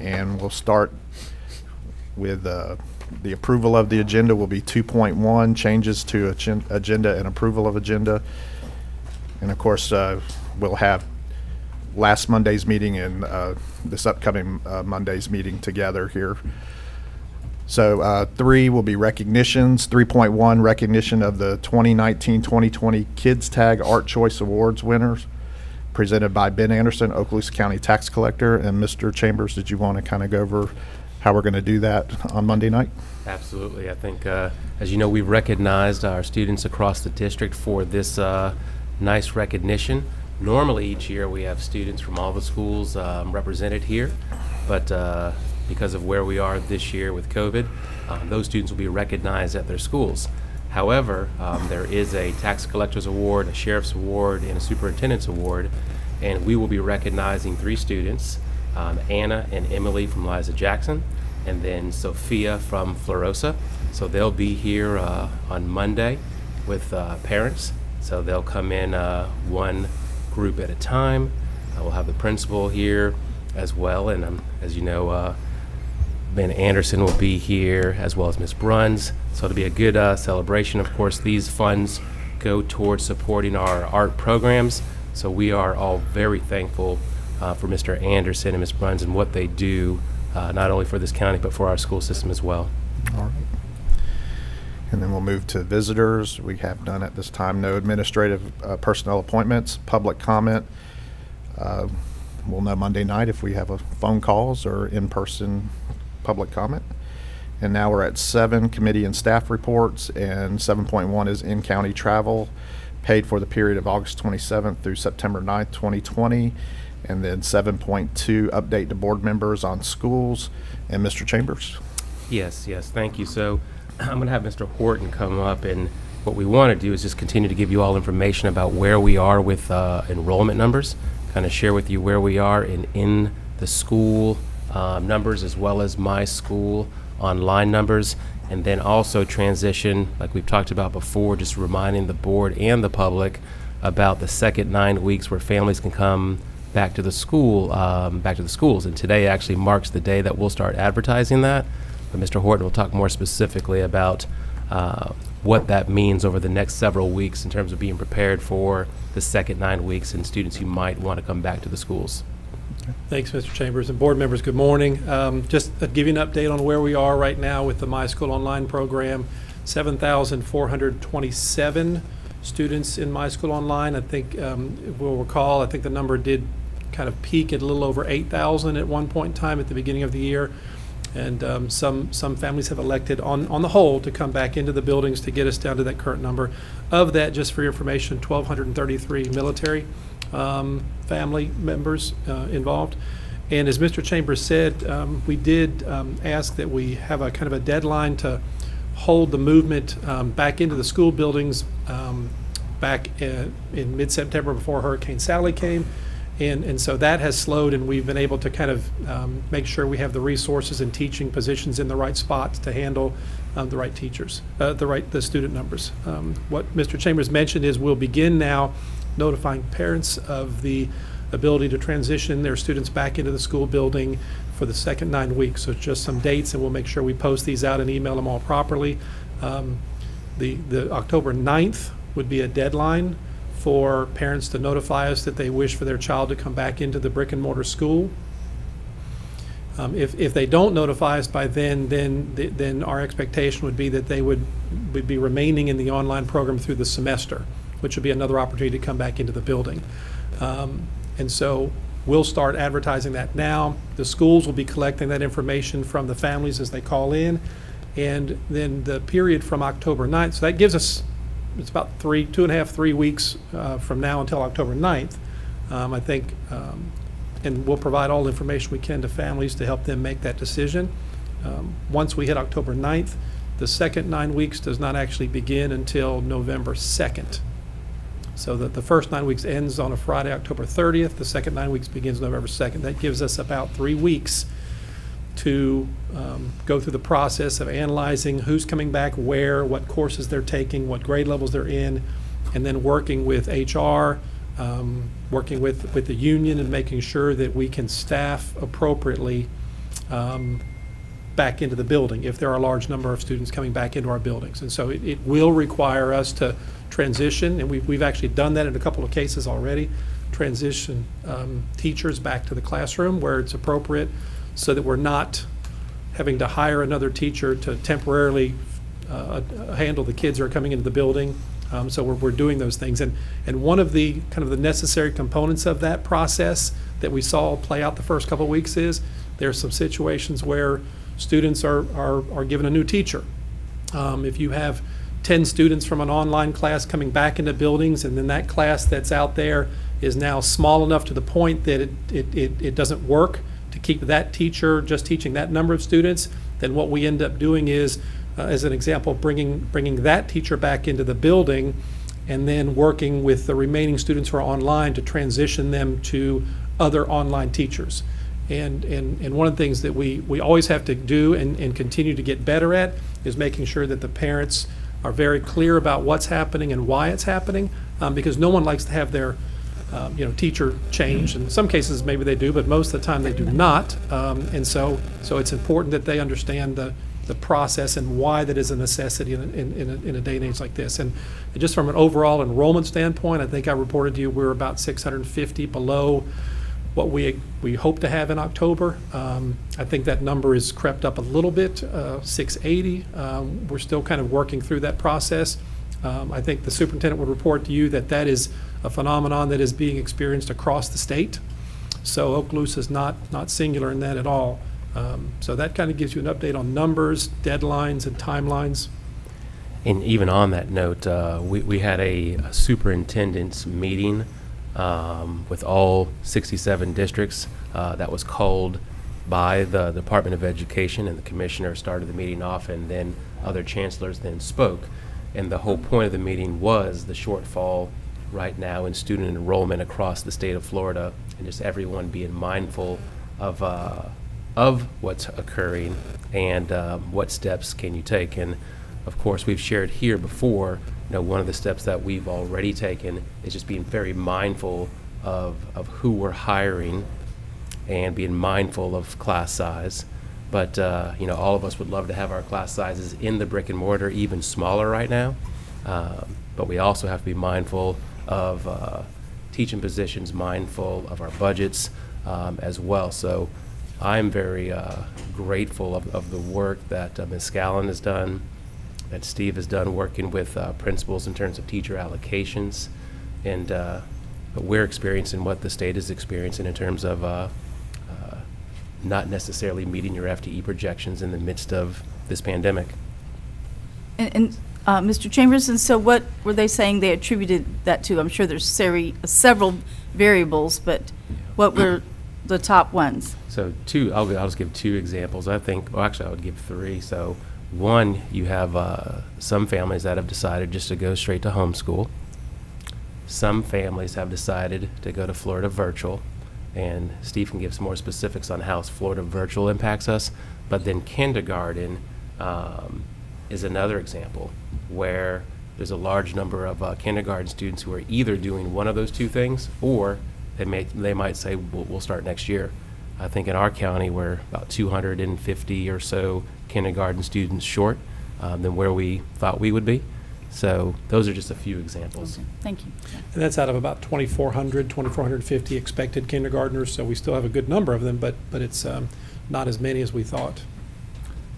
And we'll start with the approval of the agenda will be 2.1, changes to agenda and approval of agenda. And of course, we'll have last Monday's meeting and this upcoming Monday's meeting together here. So 3 will be recognitions. 3.1, recognition of the 2019-2020 Kids Tag Art Choice Awards winners, presented by Ben Anderson, Okaloosa County Tax Collector. And Mr. Chambers, did you want to kind of go over how we're going to do that on Monday night? Absolutely. I think, as you know, we've recognized our students across the district for this nice recognition. Normally each year we have students from all the schools represented here, but because of where we are this year with COVID, those students will be recognized at their schools. However, there is a tax collector's award, a sheriff's award, and a superintendent's award, and we will be recognizing 3 students, Anna and Emily from Liza Jackson, and then Sophia from Florosa. So they'll be here on Monday with parents. So they'll come in one group at a time. We'll have the principal here as well, and as you know, Ben Anderson will be here, as well as Ms. Bruns. So it'll be a good celebration. Of course, these funds go towards supporting our art programs. So we are all very thankful for Mr. Anderson and Ms. Bruns and what they do, not only for this county, but for our school system as well. All right. And then we'll move to visitors. We have none at this time. No administrative personnel appointments, public comment. We'll know Monday night if we have phone calls or in-person public comment. And now we're at 7, committee and staff reports, and 7.1 is in-county travel paid for the period of August 27th through September 9th, 2020. And then 7.2, update to board members on schools. And Mr. Chambers. Yes, thank you. So I'm going to have Mr. Horton come up, and what we want to do is just continue to give you all information about where we are with enrollment numbers, kind of share with you where we are in the school numbers, as well as my school online numbers, and then also transition, like we've talked about before, just reminding the board and the public about the second 9 weeks where families can come back to the school, back to the schools. And today actually marks the day that we'll start advertising that. But Mr. Horton will talk more specifically about what that means over the next several weeks in terms of being prepared for the second 9 weeks and students who might want to come back to the schools. Thanks, Mr. Chambers. And board members, good morning. Just to give you an update on where we are right now with the My School Online program. 7,427 students in My School Online. I think we'll recall, I think the number did kind of peak at a little over 8,000 at one point in time at the beginning of the year. And some families have elected, on the whole, to come back into the buildings to get us down to that current number. Of that, just for your information, 1,233 military family members involved. And as Mr. Chambers said, we did ask that we have a kind of a deadline to hold the movement back into the school buildings back in mid-September before Hurricane Sally came. And so that has slowed, and we've been able to kind of make sure we have the resources and teaching positions in the right spots to handle the right teachers, the student numbers. What Mr. Chambers mentioned is we'll begin now notifying parents of the ability to transition their students back into the school building for the second 9 weeks. So just some dates, and we'll make sure we post these out and email them all properly. The October 9th would be a deadline for parents to notify us that they wish for their child to come back into the brick and mortar school. If they don't notify us by then our expectation would be that they would be remaining in the online program through the semester, which would be another opportunity to come back into the building. And so we'll start advertising that now. The schools will be collecting that information from the families as they call in. And then the period from October 9th, so that gives us, it's about 2.5, 3 weeks from now until October 9th, I think, and we'll provide all the information we can to families to help them make that decision. Once we hit October 9th, the second 9 weeks does not actually begin until November 2nd. So that the first 9 weeks ends on a Friday, October 30th. The second 9 weeks begins November 2nd. That gives us about 3 weeks to go through the process of analyzing who's coming back where, what courses they're taking, what grade levels they're in, and then working with HR, working with the union and making sure that we can staff appropriately back into the building if there are a large number of students coming back into our buildings. And so it will require us to transition, and we've actually done that in a couple of cases already, transition teachers back to the classroom where it's appropriate, so that we're not having to hire another teacher to temporarily handle the kids who are coming into the building. So we're doing those things. And one of the kind of the necessary components of that process that we saw play out the first couple of weeks is there are some situations where students are given a new teacher. If you have 10 students from an online class coming back into buildings, and then that class that's out there is now small enough to the point that it doesn't work to keep that teacher just teaching that number of students, then what we end up doing is, as an example, bringing that teacher back into the building and then working with the remaining students who are online to transition them to other online teachers. And one of the things that we always have to do and continue to get better at is making sure that the parents are very clear about what's happening and why it's happening, because no one likes to have their teacher change. In some cases maybe they do, but most of the time they do not. And so it's important that they understand the process and why that is a necessity in a day and age like this. And just from an overall enrollment standpoint, I think I reported to you we're about 650 below what we hope to have in October. I think that number has crept up a little bit, 680. We're still kind of working through that process. I think the superintendent would report to you that is a phenomenon that is being experienced across the state. So Okaloosa is not singular in that at all. So that kind of gives you an update on numbers, deadlines, and timelines. And even on that note, we had a superintendent's meeting with all 67 districts that was called by the Department of Education, and the commissioner started the meeting off, and then other chancellors then spoke. And the whole point of the meeting was the shortfall right now in student enrollment across the state of Florida, and just everyone being mindful of what's occurring and what steps can you take. And of course, we've shared here before, one of the steps that we've already taken is just being very mindful of who we're hiring and being mindful of class size. But all of us would love to have our class sizes in the brick and mortar even smaller right now. But we also have to be mindful of teaching positions, mindful of our budgets as well. So I'm very grateful of the work that Ms. Scallon has done, that Steve has done working with principals in terms of teacher allocations. And but we're experiencing what the state is experiencing in terms of not necessarily meeting your FTE projections in the midst of this pandemic. And Mr. Chambers, and so what were they saying they attributed that to? I'm sure there's several variables, but what were the top ones? So I'll just give two examples. I would give three. So one, you have some families that have decided just to go straight to homeschool. Some families have decided to go to Florida virtual, and Steve can give some more specifics on how Florida virtual impacts us. But then kindergarten is another example where there's a large number of kindergarten students who are either doing one of those two things, or they might say, we'll start next year. I think in our county we're about 250 or so kindergarten students short than where we thought we would be. So those are just a few examples. Okay. Thank you. And that's out of about 2,450 expected kindergartners, so we still have a good number of them, but it's not as many as we thought.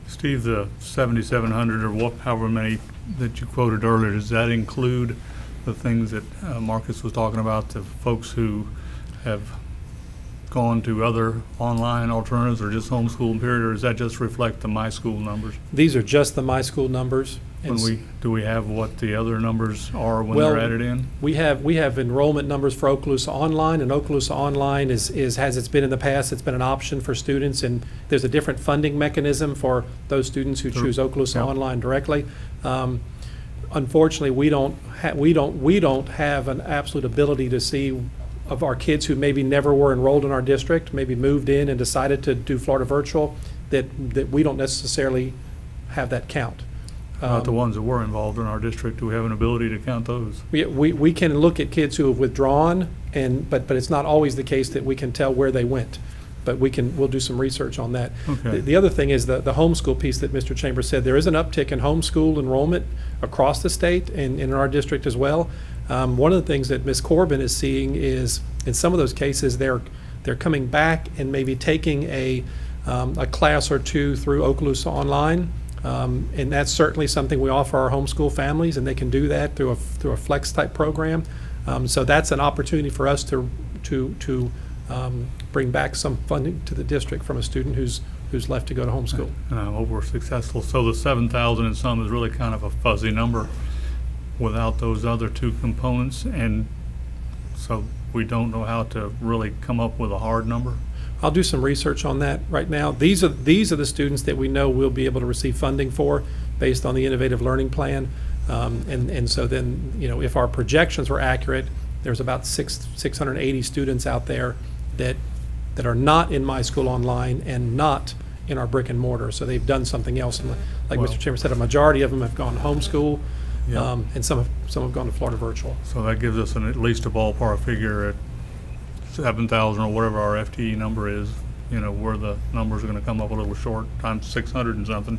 Steve, the 7,700 or however many that you quoted earlier, does that include the things that Marcus was talking about, the folks who have gone to other online alternatives or just homeschool period, or does that just reflect the My School numbers? These are just the My School numbers. Do we have what the other numbers are when Well, they're added in? We have enrollment numbers for Okaloosa Online, and Okaloosa Online is as it's been in the past, it's been an option for students, and there's a different funding mechanism for those students who choose Okaloosa Yeah. Online directly. Unfortunately, we don't have an absolute ability to see of our kids who maybe never were enrolled in our district, maybe moved in and decided to do Florida virtual, that we don't necessarily have that count. About the ones that were involved in our district, do we have an ability to count those? We can look at kids who have withdrawn, but it's not always the case that we can tell where they went. but we'll do some research on that. Okay. The other thing is the homeschool piece that Mr. Chambers said. There is an uptick in homeschool enrollment across the state and in our district as well. One of the things that Ms. Corbin is seeing is, in some of those cases, they're coming back and maybe taking a class or two through Okaloosa Online. And that's certainly something we offer our homeschool families, and they can do that through a flex type program. So that's an opportunity for us to bring back some funding to the district from a student who's left to go to homeschool. And I hope we're successful. So the 7,000 and some is really kind of a fuzzy number without those other two components, and so we don't know how to really come up with a hard number. I'll do some research on that right now. These are the students that we know we'll be able to receive funding for based on the Innovative Learning Plan. And so then, if our projections were accurate, there's about 680 students out there that are not in My School Online and not in our brick and mortar. So they've done something else. And like Well- Mr. Chambers said, a majority of them have gone homeschool, Yeah. and some have gone to Florida virtual. So that gives us at least a ballpark figure at 7,000 or whatever our FTE number is, where the numbers are going to come up a little short, times 600 and something.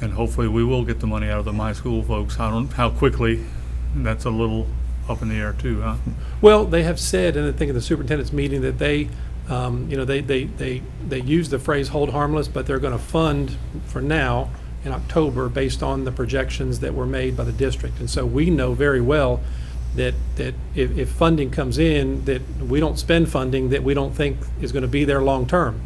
And hopefully we will get the money out of the My School folks. How quickly, that's a little up in the air too, huh? Well, they have said, and I think at the superintendent's meeting, that they use the phrase hold harmless, but they're going to fund for now in October based on the projections that were made by the district. And so we know very well that if funding comes in, that we don't spend funding that we don't think is going to be there long term.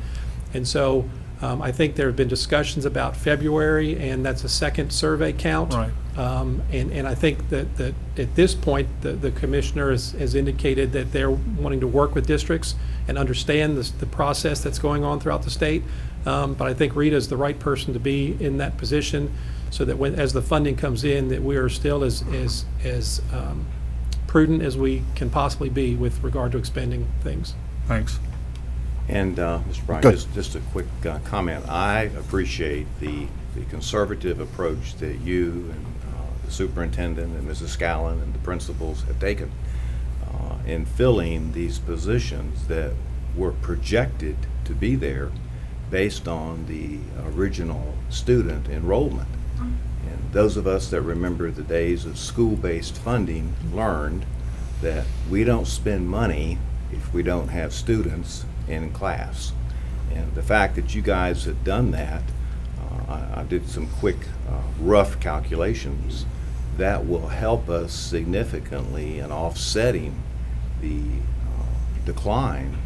And so I think there have been discussions about February, and that's a second survey count. Right. And I think that at this point, the commissioner has indicated that they're wanting to work with districts and understand the process that's going on throughout the state. But I think Rita is the right person to be in that position, so that as the funding comes in, that we are still as prudent as we can possibly be with regard to expending things. Thanks. And, Mr. Bryan, Good. just a quick comment. I appreciate the conservative approach that you and the superintendent and Mrs. Scallon and the principals have taken in filling these positions that were projected to be there based on the original student enrollment. And those of us that remember the days of school-based funding learned that we don't spend money if we don't have students in class. And the fact that you guys have done that, I did some quick rough calculations, that will help us significantly in offsetting the decline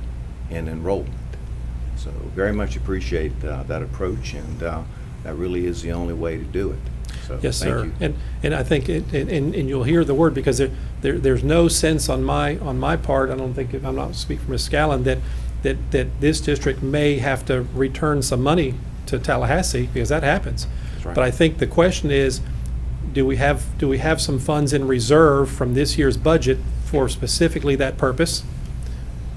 in enrollment. So very much appreciate that approach, and that really is the only way to do it. So Yes, sir. thank you. And I think, and you'll hear the word, because there's no sense on my part, I don't think, I'm not speaking for Ms. Scallon, that this district may have to return some money to Tallahassee, because that happens. That's right. But I think the question is, do we have some funds in reserve from this year's budget for specifically that purpose?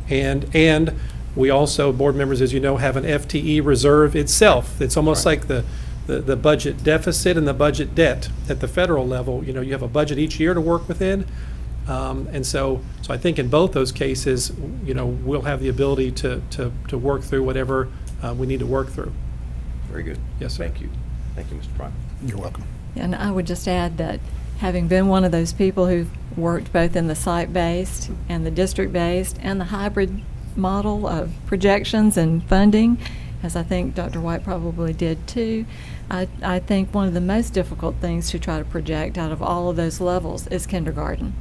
And we also, board members, as you know, have an FTE reserve itself. It's almost Right. like the budget deficit and the budget debt at the federal level. You have a budget each year to work within. And so I think in both those cases, we'll have the ability to work through whatever we need to work through. Very good. Yes, sir. Thank you. Thank you, Mr. Bryan. You're welcome. And I would just add that, having been one of those people who've worked both in the site-based and the district-based and the hybrid model of projections and funding, as I think Dr. White probably did too, I think one of the most difficult things to try to project out of all of those levels is kindergarten.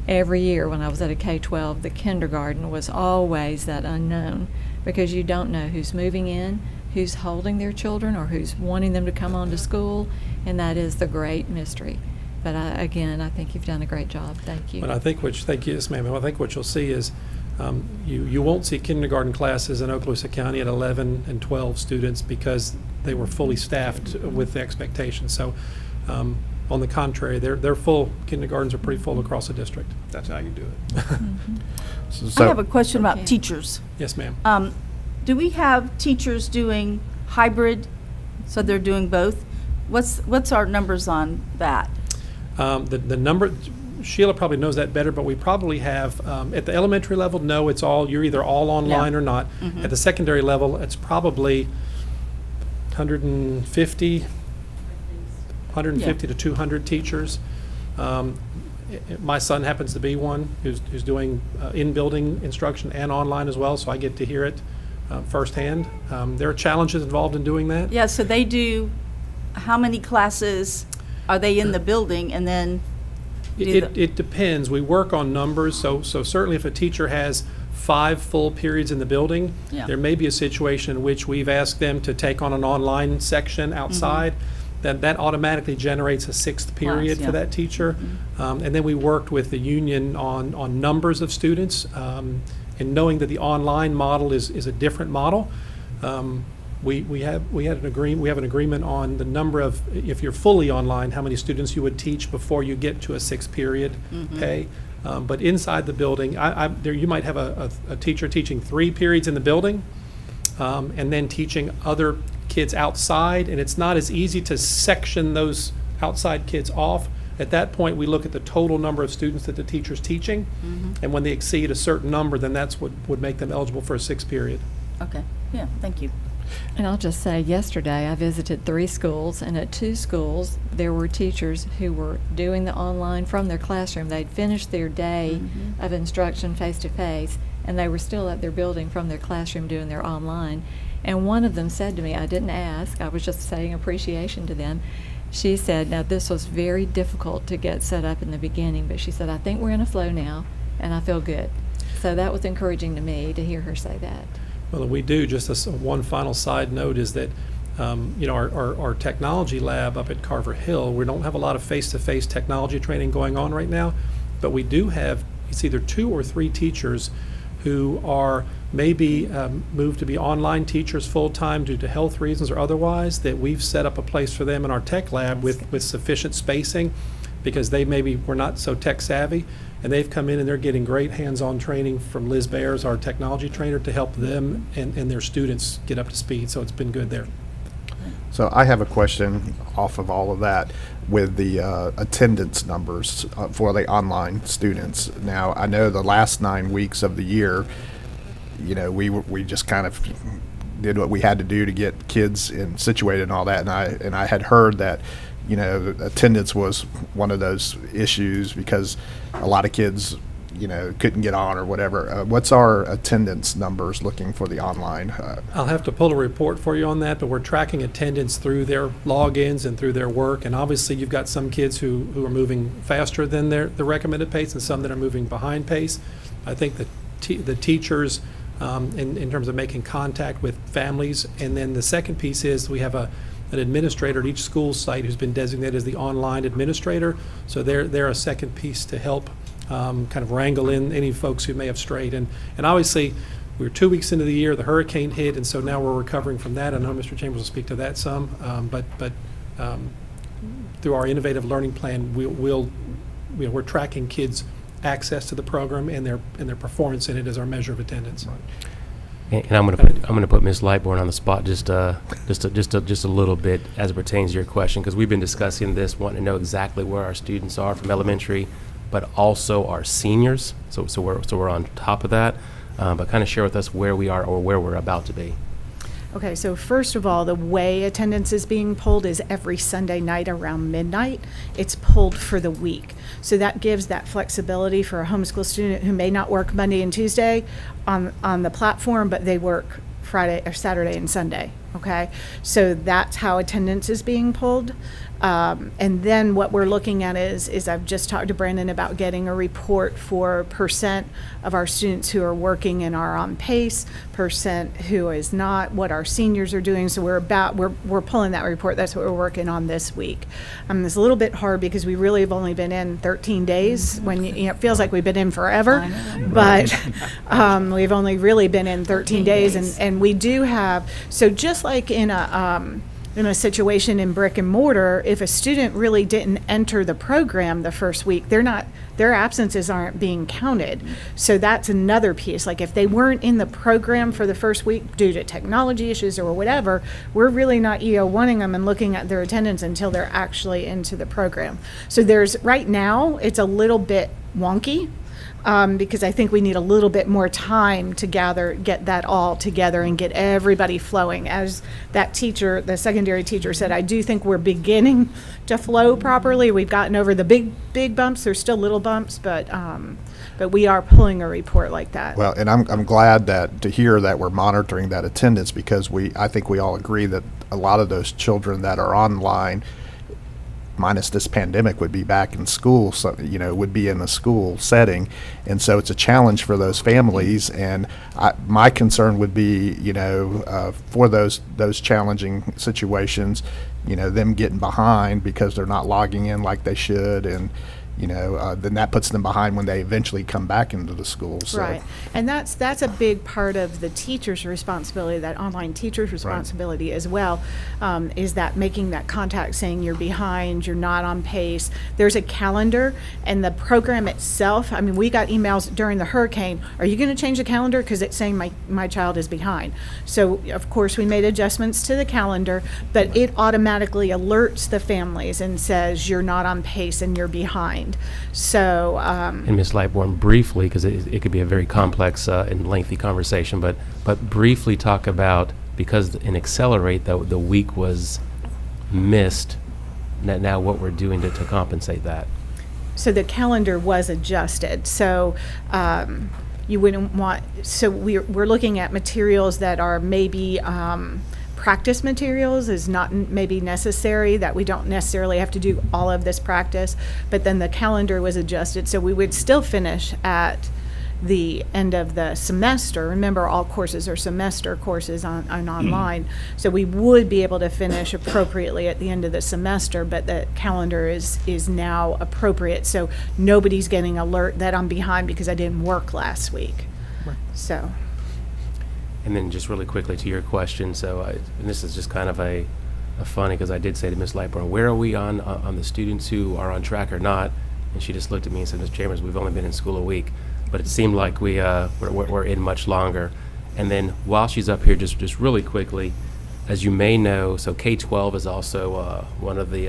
Every year when I was at a K-12, the kindergarten was always that unknown, because you don't know who's moving in, who's holding their children, or who's wanting them to come on to school, and that is the great mystery. But again, I think you've done a great job. Thank you. But I think thank you, yes, ma'am. I think what you'll see is you won't see kindergarten classes in Okaloosa County at 11 and 12 students, because they were fully staffed with the expectation. So on the contrary, they're full. Kindergartens are pretty full across the district. That's how you do it. Mhm. I have a question Okay. about teachers. Yes, ma'am. Do we have teachers doing hybrid, so they're doing both? What's our numbers on that? The number, Sheila probably knows that better, but we probably have, at the elementary level, no, you're either all online or not. At the secondary level, it's probably 150 to 200 teachers. My son happens to be one who's doing in-building instruction and online as well, so I get to hear it firsthand. There are challenges involved in doing that. Yeah, so they do, how many classes are they in the building, and then do the? It depends. We work on numbers, so certainly if a teacher has 5 full periods in the building, Yeah. there may be a situation in which we've asked them to take on an online section outside. That automatically generates a 6th period yeah. for that teacher. And then we worked with the union on numbers of students, and knowing that the online model is a different model. We have an agreement on the number of, if you're fully online, how many students you would teach before you get to a 6th period pay. But inside the building, you might have a teacher teaching 3 periods in the building, and then teaching other kids outside, and it's not as easy to section those outside kids off. At that point, we look at the total number of students that the teacher's teaching, and when they exceed a certain number, then that's what would make them eligible for a 6th period. Okay, yeah, thank you. And I'll just say, yesterday I visited 3 schools, and at 2 schools, there were teachers who were doing the online from their classroom. They'd finished their day of instruction face-to-face, and they were still at their building from their classroom doing their online. And one of them said to me, I didn't ask, I was just saying appreciation to them. She said, now this was very difficult to get set up in the beginning, but she said, I think we're in a flow now, and I feel good. So that was encouraging to me to hear her say that. Well, we do. Just one final side note is that, our technology lab up at Carver Hill, we don't have a lot of face-to-face technology training going on right now, but we do have, it's either 2 or 3 teachers who are maybe moved to be online teachers full-time due to health reasons or otherwise, that we've set up a place for them in our tech lab with sufficient spacing, because they maybe were not so tech savvy, and they've come in and they're getting great hands-on training from Liz Bayers, our technology trainer, to help them and their students get up to speed, so it's been good there. So I have a question off of all of that with the attendance numbers for the online students. Now, I know the last 9 weeks of the year, we just kind of did what we had to do to get kids situated and all that. And I had heard that, attendance was one of those issues because a lot of kids, couldn't get on or whatever. What's our attendance numbers looking for the online? I'll have to pull a report for you on that, but we're tracking attendance through their logins and through their work. And obviously, you've got some kids who are moving faster than the recommended pace and some that are moving behind pace. I think the teachers, in terms of making contact with families. And then the second piece is we have an administrator at each school site who's been designated as the online administrator. So they're a second piece to help kind of wrangle in any folks who may have strayed. And obviously, we're 2 weeks into the year, the hurricane hit, and so now we're recovering from that. I know Mr. Chambers will speak to that some, but through our innovative learning plan, we're tracking kids' access to the program and their performance in it as our measure of attendance. And I'm gonna put Ms. Lightbourne on the spot just a little bit as it pertains to your question, because we've been discussing this, wanting to know exactly where our students are from elementary, but also our seniors. So we're on top of that. But kind of share with us where we are or where we're about to be. Okay, so first of all, the way attendance is being pulled is every Sunday night around midnight. It's pulled for the week. So that gives that flexibility for a homeschool student who may not work Monday and Tuesday on the platform, but they work Friday or Saturday and Sunday, okay? So that's how attendance is being pulled. And then what we're looking at is I've just talked to Brandon about getting a report for percent of our students who are working and are on pace, percent who is not, what our seniors are doing. So we're pulling that report. That's what we're working on this week. It's a little bit hard because we really have only been in 13 days when it feels like we've been in forever, but we've only really been in 13 days. And we do have, so just like in in a situation in brick and mortar, if a student really didn't enter the program the first week, their absences aren't being counted. So that's another piece. Like if they weren't in the program for the first week due to technology issues or whatever, we're really not EO1ing them and looking at their attendance until they're actually into the program. So right now, it's a little bit wonky. Because I think we need a little bit more time to get that all together and get everybody flowing. As that teacher, the secondary teacher said, I do think we're beginning to flow properly. We've gotten over the big bumps. There's still little bumps, but we are pulling a report like that. Well, and I'm glad to hear that we're monitoring that attendance, because I think we all agree that a lot of those children that are online, minus this pandemic, would be back in school, so, would be in a school setting. And so it's a challenge for those families. And my concern would be, for those challenging situations, them getting behind because they're not logging in like they should. And, then that puts them behind when they eventually come back into the school. So. Right. And that's a big part of the teacher's responsibility, that online teacher's responsibility as well, is that making that contact, saying you're behind, you're not on pace. There's a calendar, and the program itself, I mean, we got emails during the hurricane, are you going to change the calendar? Because it's saying my child is behind. So, of course, we made adjustments to the calendar, but it automatically alerts the families and says you're not on pace and you're behind. So, And Ms. Lightbourne, briefly, because it could be a very complex and lengthy conversation, but briefly talk about, because in Accelerate, the week was missed, now what we're doing to compensate that. so the calendar was adjusted. So, you wouldn't want, so we're looking at materials that are maybe, practice materials is not maybe necessary, that we don't necessarily have to do all of this practice, but then the calendar was adjusted, so we would still finish at the end of the semester. Remember, all courses are semester courses on online, so we would be able to finish appropriately at the end of the semester, but the calendar is now appropriate, so nobody's getting alert that I'm behind because I didn't work last week. So. And then just really quickly to your question, and this is just kind of a funny, because I did say to Ms. Lightbourne, where are we on the students who are on track or not? And she just looked at me and said, Ms. Chambers, we've only been in school a week. But it seemed like we're in much longer. And then while she's up here, just really quickly, as you may know, so K-12 is also one of the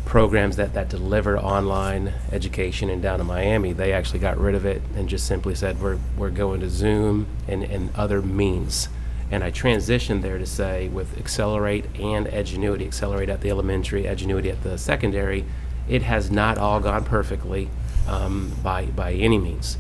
programs that deliver online education. And down in Miami, they actually got rid of it and just simply said, we're going to Zoom and other means. And I transitioned there to say, with Accelerate and Edgenuity, Accelerate at the elementary, Edgenuity at the secondary, it has not all gone perfectly by any means.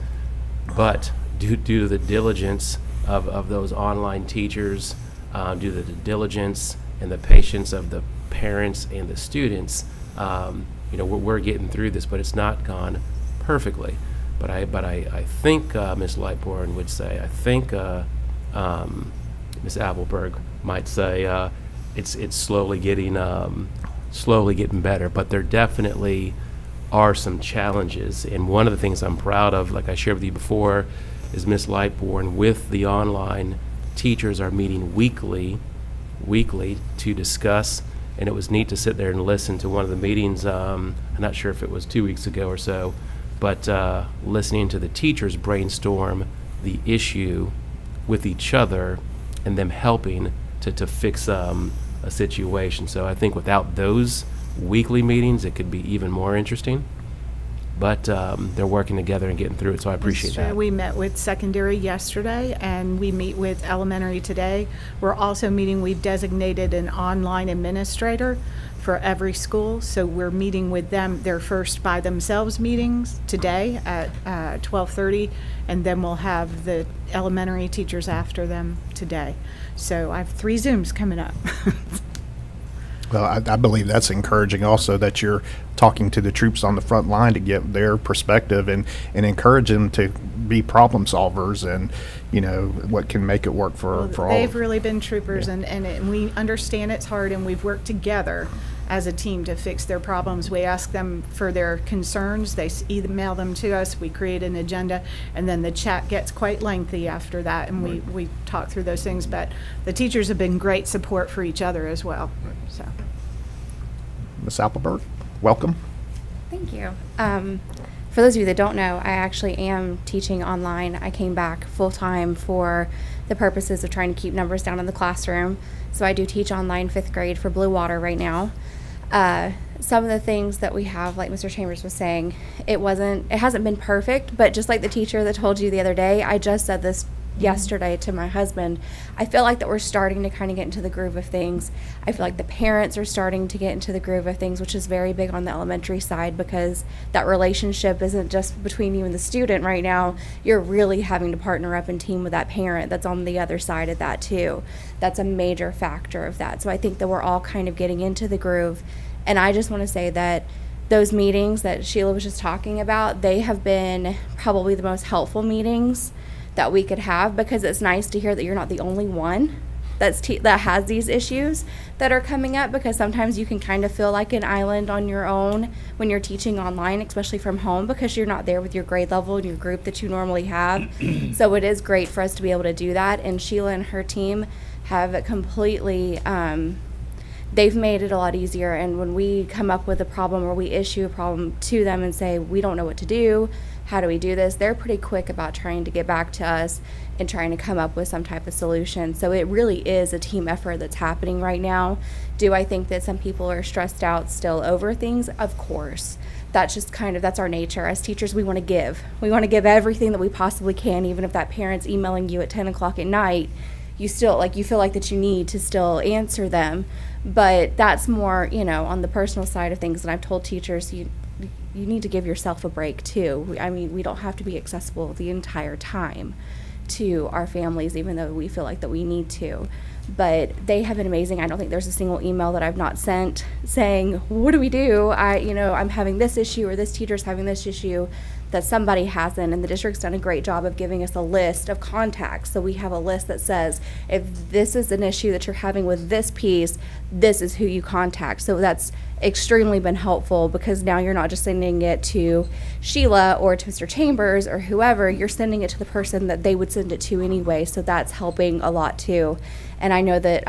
But due to the diligence of those online teachers, due to the diligence and the patience of the parents and the students, we're getting through this, but it's not gone perfectly. But I think Ms. Lightbourne would say, I think Ms. Appleberg might say it's slowly getting better. But there definitely are some challenges, and one of the things I'm proud of, like I shared with you before, is Ms. Lightbourne with the online teachers are meeting weekly to discuss. And it was neat to sit there and listen to one of the meetings, I'm not sure if it was 2 weeks ago or so, but listening to the teachers brainstorm the issue with each other and them helping to fix a situation. So I think without those weekly meetings, it could be even more interesting. But they're working together and getting through it, so I appreciate that. We met with secondary yesterday, and we meet with elementary today. We're also meeting, we've designated an online administrator for every school, so we're meeting with them, their first by themselves meetings today at 12:30, and then we'll have the elementary teachers after them today. So I have 3 Zooms coming up. Well, I believe that's encouraging also, that you're talking to the troops on the front line to get their perspective and encourage them to be problem solvers and, what can make it work for all. They've really been troopers, and we understand it's hard, and we've worked together as a team to fix their problems. We ask them for their concerns, they email them to us, we create an agenda, and then the chat gets quite lengthy after that, and we talk through those things. But the teachers have been great support for each other as well, so. Ms. Appleberg, welcome. Thank you. For those of you that don't know, I actually am teaching online. I came back full-time for the purposes of trying to keep numbers down in the classroom. So I do teach online 5th grade for Blue Water right now. Some of the things that we have, like Mr. Chambers was saying, it hasn't been perfect, but just like the teacher that told you the other day, I just said this yesterday to my husband, I feel like that we're starting to kind of get into the groove of things. I feel like the parents are starting to get into the groove of things, which is very big on the elementary side, because that relationship isn't just between you and the student right now. You're really having to partner up and team with that parent that's on the other side of that too. That's a major factor of that. So I think that we're all kind of getting into the groove. And I just want to say that those meetings that Sheila was just talking about, they have been probably the most helpful meetings that we could have, because it's nice to hear that you're not the only one that has these issues that are coming up, because sometimes you can kind of feel like an island on your own when you're teaching online, especially from home, because you're not there with your grade level and your group that you normally have. So it is great for us to be able to do that, and Sheila and her team have completely they've made it a lot easier. And when we come up with a problem or we issue a problem to them and say, we don't know what to do, how do we do this, they're pretty quick about trying to get back to us and trying to come up with some type of solution. So it really is a team effort that's happening right now. Do I think that some people are stressed out still over things? Of course. That's just that's our nature. As teachers, we want to give. We want to give everything that we possibly can, even if that parent's emailing you at 10 o'clock at night. You still, you feel like that you need to still answer them. But that's more, on the personal side of things. And I've told teachers, you need to give yourself a break too. I mean, we don't have to be accessible the entire time to our families, even though we feel like that we need to. But they have been amazing. I don't think there's a single email that I've not sent saying, what do we do? I'm having this issue, or this teacher's having this issue, that somebody hasn't. And the district's done a great job of giving us a list of contacts. So we have a list that says, if this is an issue that you're having with this piece, this is who you contact. So that's extremely been helpful, because now you're not just sending it to Sheila or to Mr. Chambers or whoever, you're sending it to the person that they would send it to anyway. So that's helping a lot too. And I know that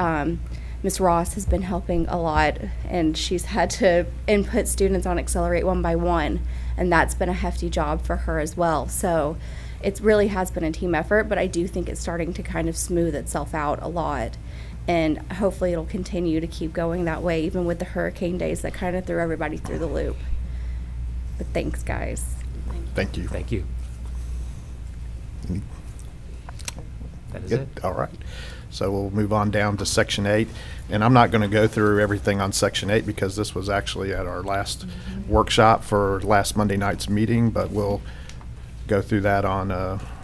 Ms. Ross has been helping a lot, and she's had to input students on Accelerate one by one, and that's been a hefty job for her as well. So it really has been a team effort, but I do think it's starting to kind of smooth itself out a lot. And hopefully it'll continue to keep going that way, even with the hurricane days that kind of threw everybody through the loop. But thanks, guys. Thank you. Thank you. That is Good. it. All right. So we'll move on down to Section 8. And I'm not going to go through everything on Section 8, because this was actually at our last workshop for last Monday night's meeting, but we'll go through that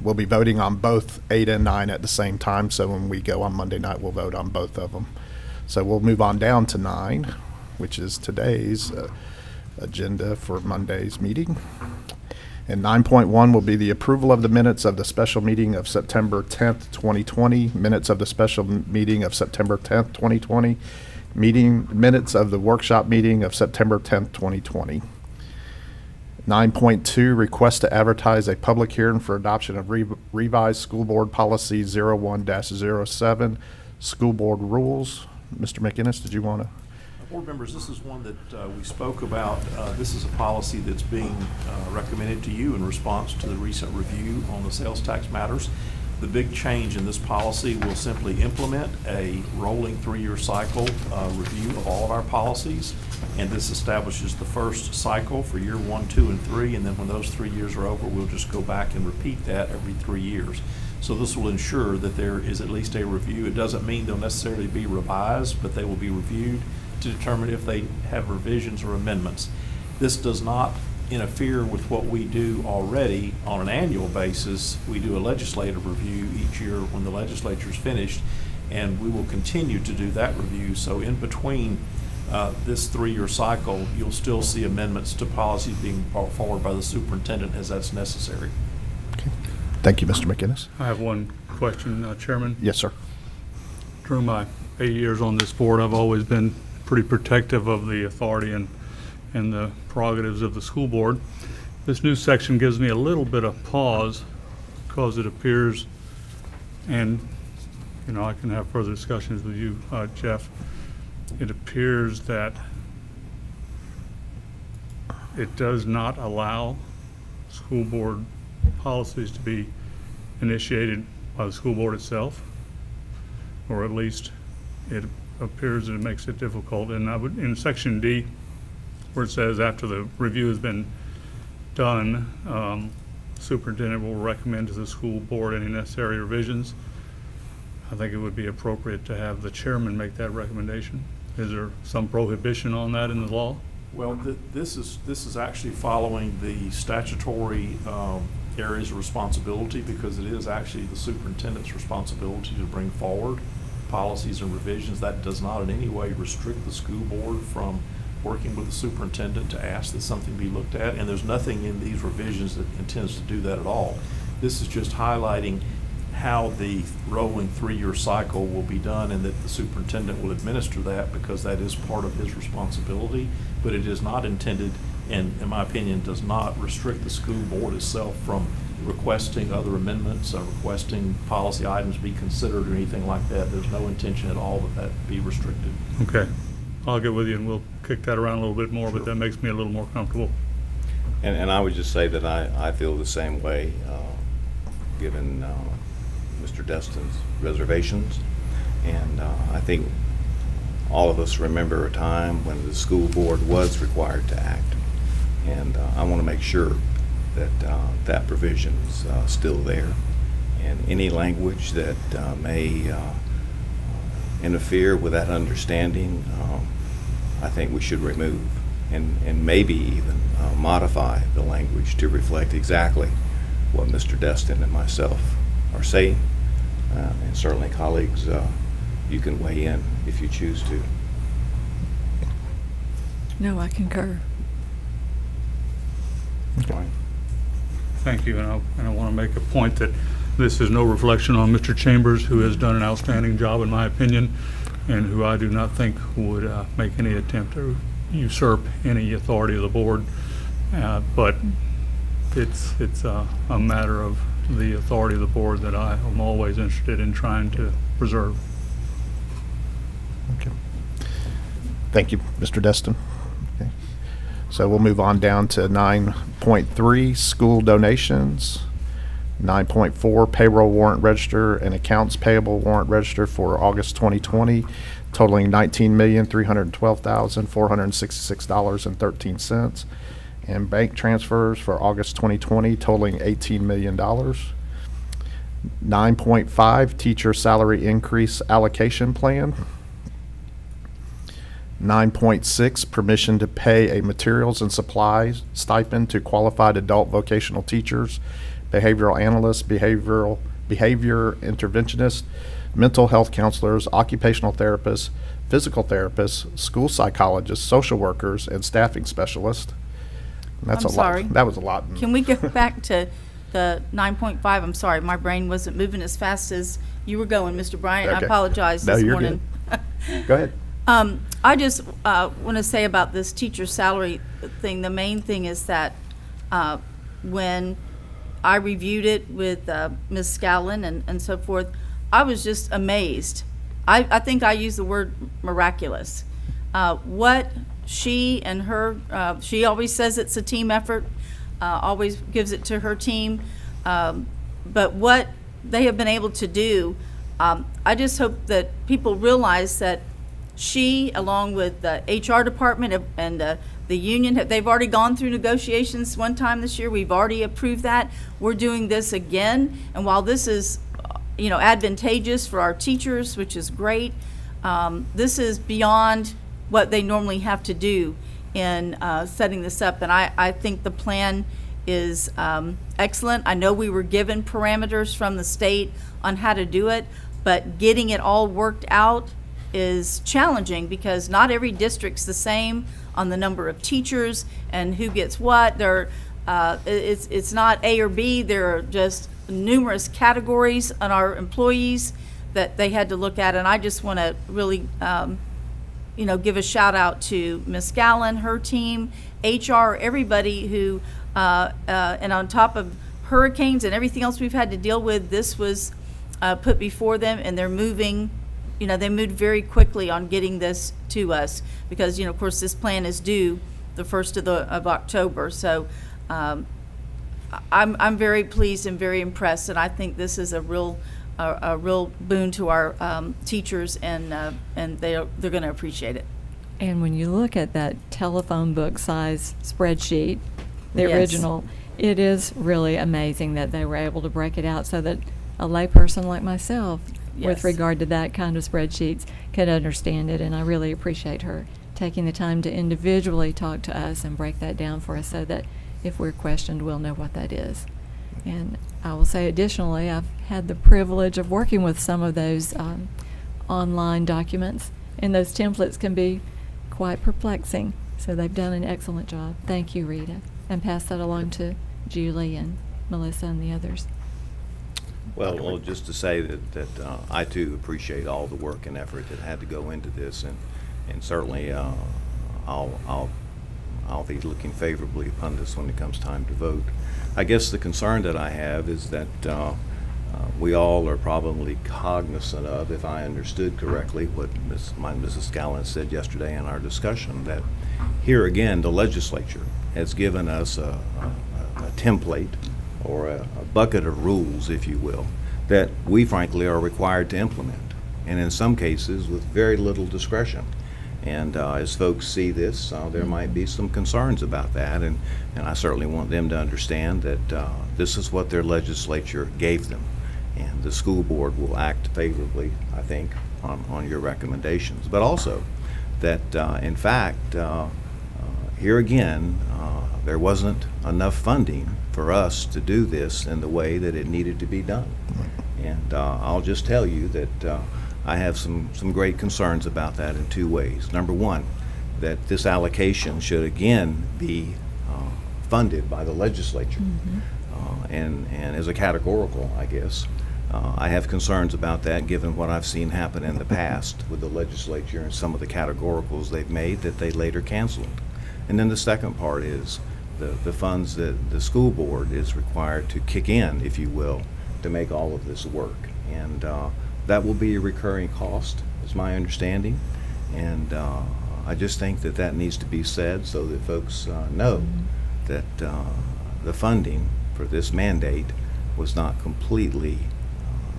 we'll be voting on both 8 and 9 at the same time. So when we go on Monday night, we'll vote on both of them. So we'll move on down to 9, which is today's agenda for Monday's meeting. And 9.1 will be the approval of the minutes of the special meeting of September 10th, 2020, minutes of the special meeting of September 10th, 2020, minutes of the workshop meeting of September 10th, 2020. 9.2, request to advertise a public hearing for adoption of revised school board policy 01-07, school board rules. Mr. McInnes, did you want to? Board members, this is one that we spoke about. This is a policy that's being recommended to you in response to the recent review on the sales tax matters. The big change in this policy will simply implement a rolling 3-year cycle review of all of our policies. And this establishes the first cycle for year 1, 2, and 3. And then when those 3 years are over, we'll just go back and repeat that every 3 years. So this will ensure that there is at least a review. It doesn't mean they'll necessarily be revised, but they will be reviewed to determine if they have revisions or amendments. This does not interfere with what we do already on an annual basis. We do a legislative review each year when the legislature's finished, and we will continue to do that review. So in between this 3-year cycle, you'll still see amendments to policies being brought forward by the superintendent as that's necessary. Okay. Thank you, Mr. McInnes. I have one question, Chairman. Yes, sir. Through my 8 years on this board, I've always been pretty protective of the authority and the prerogatives of the school board. This new section gives me a little bit of pause because it appears, and you know, I can have further discussions with you, Jeff. It appears that it does not allow school board policies to be initiated by the school board itself, or at least it appears that it makes it difficult. And I would, in section D, where it says after the review has been done, superintendent will recommend to the school board any necessary revisions. I think it would be appropriate to have the chairman make that recommendation. Is there some prohibition on that in the law? Well, this is actually following the statutory areas of responsibility, because it is actually the superintendent's responsibility to bring forward policies and revisions. That does not in any way restrict the school board from working with the superintendent to ask that something be looked at, and there's nothing in these revisions that intends to do that at all. This is just highlighting how the rolling 3-year cycle will be done, and that the superintendent will administer that because that is part of his responsibility, but it is not intended, and in my opinion, does not restrict the school board itself from requesting other amendments, requesting policy items be considered or anything like that. There's no intention at all that that be restricted. Okay, I'll get with you and we'll kick that around a little bit more, but that makes me a little more comfortable. And I would just say that I feel the same way, given Mr. Destin's reservations. And I think all of us remember a time when the school board was required to act. And I want to make sure that that provision is still there. And any language that may interfere with that understanding, I think we should remove and maybe even modify the language to reflect exactly what Mr. Destin and myself are saying. And certainly colleagues, you can weigh in if you choose to. No, I concur. Okay. Thank you, and I want to make a point that this is no reflection on Mr. Chambers, who has done an outstanding job in my opinion, and who I do not think would make any attempt to usurp any authority of the board. But it's a matter of the authority of the board that I am always interested in trying to preserve. Okay. Thank you, Mr. Destin. Okay. So we'll move on down to 9.3, school donations. 9.4, payroll warrant register and accounts payable warrant register for August 2020, totaling $19,312,466.13. And bank transfers for August 2020 totaling $18 million. 9.5, teacher salary increase allocation plan. 9.6, permission to pay a materials and supplies stipend to qualified adult vocational teachers, behavioral analysts, behavior interventionists, mental health counselors, occupational therapists, physical therapists, school psychologists, social workers, and staffing specialists. That's I'm a sorry. lot. That was a lot. Can we go back to the 9.5? I'm sorry, my brain wasn't moving as fast as you were going, Mr. Bryant. I Okay. apologize No, this you're morning. Go ahead. I just want to say about this teacher salary thing, the main thing is that when I reviewed it with Ms. Scallon and so forth, I was just amazed. I think I used the word miraculous. What she and her, she always says it's a team effort, always gives it to her team. But what they have been able to do, I just hope that people realize that she, along with the HR department and the union, they've already gone through negotiations one time this year. We've already approved that. We're doing this again. And while this is, advantageous for our teachers, which is great, this is beyond what they normally have to do in setting this up. And I think the plan is excellent. I know we were given parameters from the state on how to do it, but getting it all worked out is challenging because not every district's the same on the number of teachers and who gets what. It's not A or B. There are just numerous categories on our employees that they had to look at, and I just want to really, give a shout out to Ms. Gallen, her team, HR, everybody who, and on top of hurricanes and everything else we've had to deal with, this was put before them, and they're moving. They moved very quickly on getting this to us because, of course, this plan is due the 1st of October. So I'm very pleased and very impressed, and I think this is a real boon to our teachers, and they're going to appreciate it. And when you look at that telephone book size spreadsheet, the Yes. original, it is really amazing that they were able to break it out so that a layperson like myself, with Yes. regard to that kind of spreadsheets, could understand it. And I really appreciate her taking the time to individually talk to us and break that down for us so that if we're questioned, we'll know what that is. And I will say additionally, I've had the privilege of working with some of those online documents, and those templates can be quite perplexing. So they've done an excellent job. Thank you, Rita. And pass that along to Julie and Melissa and the others. Well, just to say that I too appreciate all the work and effort that had to go into this, and certainly I'll be looking favorably upon this when it comes time to vote. I guess the concern that I have is that we all are probably cognizant of, if I understood correctly, what Mrs. Scallon said yesterday in our discussion, that here again the legislature has given us a template or a bucket of rules, if you will, that we frankly are required to implement, and in some cases with very little discretion. And as folks see this, there might be some concerns about that, and I certainly want them to understand that this is what their legislature gave them, and the school board will act favorably, I think, on your recommendations. But also that, in fact, here again, there wasn't enough funding for us to do this in the way that it needed to be done. And I'll just tell you that I have some great concerns about that in two ways. Number one, that this allocation should again be funded by the legislature. And as a categorical, I guess. I have concerns about that given what I've seen happen in the past with the legislature and some of the categoricals they've made that they later canceled. And then the second part is the funds that the school board is required to kick in, if you will, to make all of this work. And that will be a recurring cost, is my understanding. And I just think that that needs to be said so that folks know that the funding for this mandate was not completely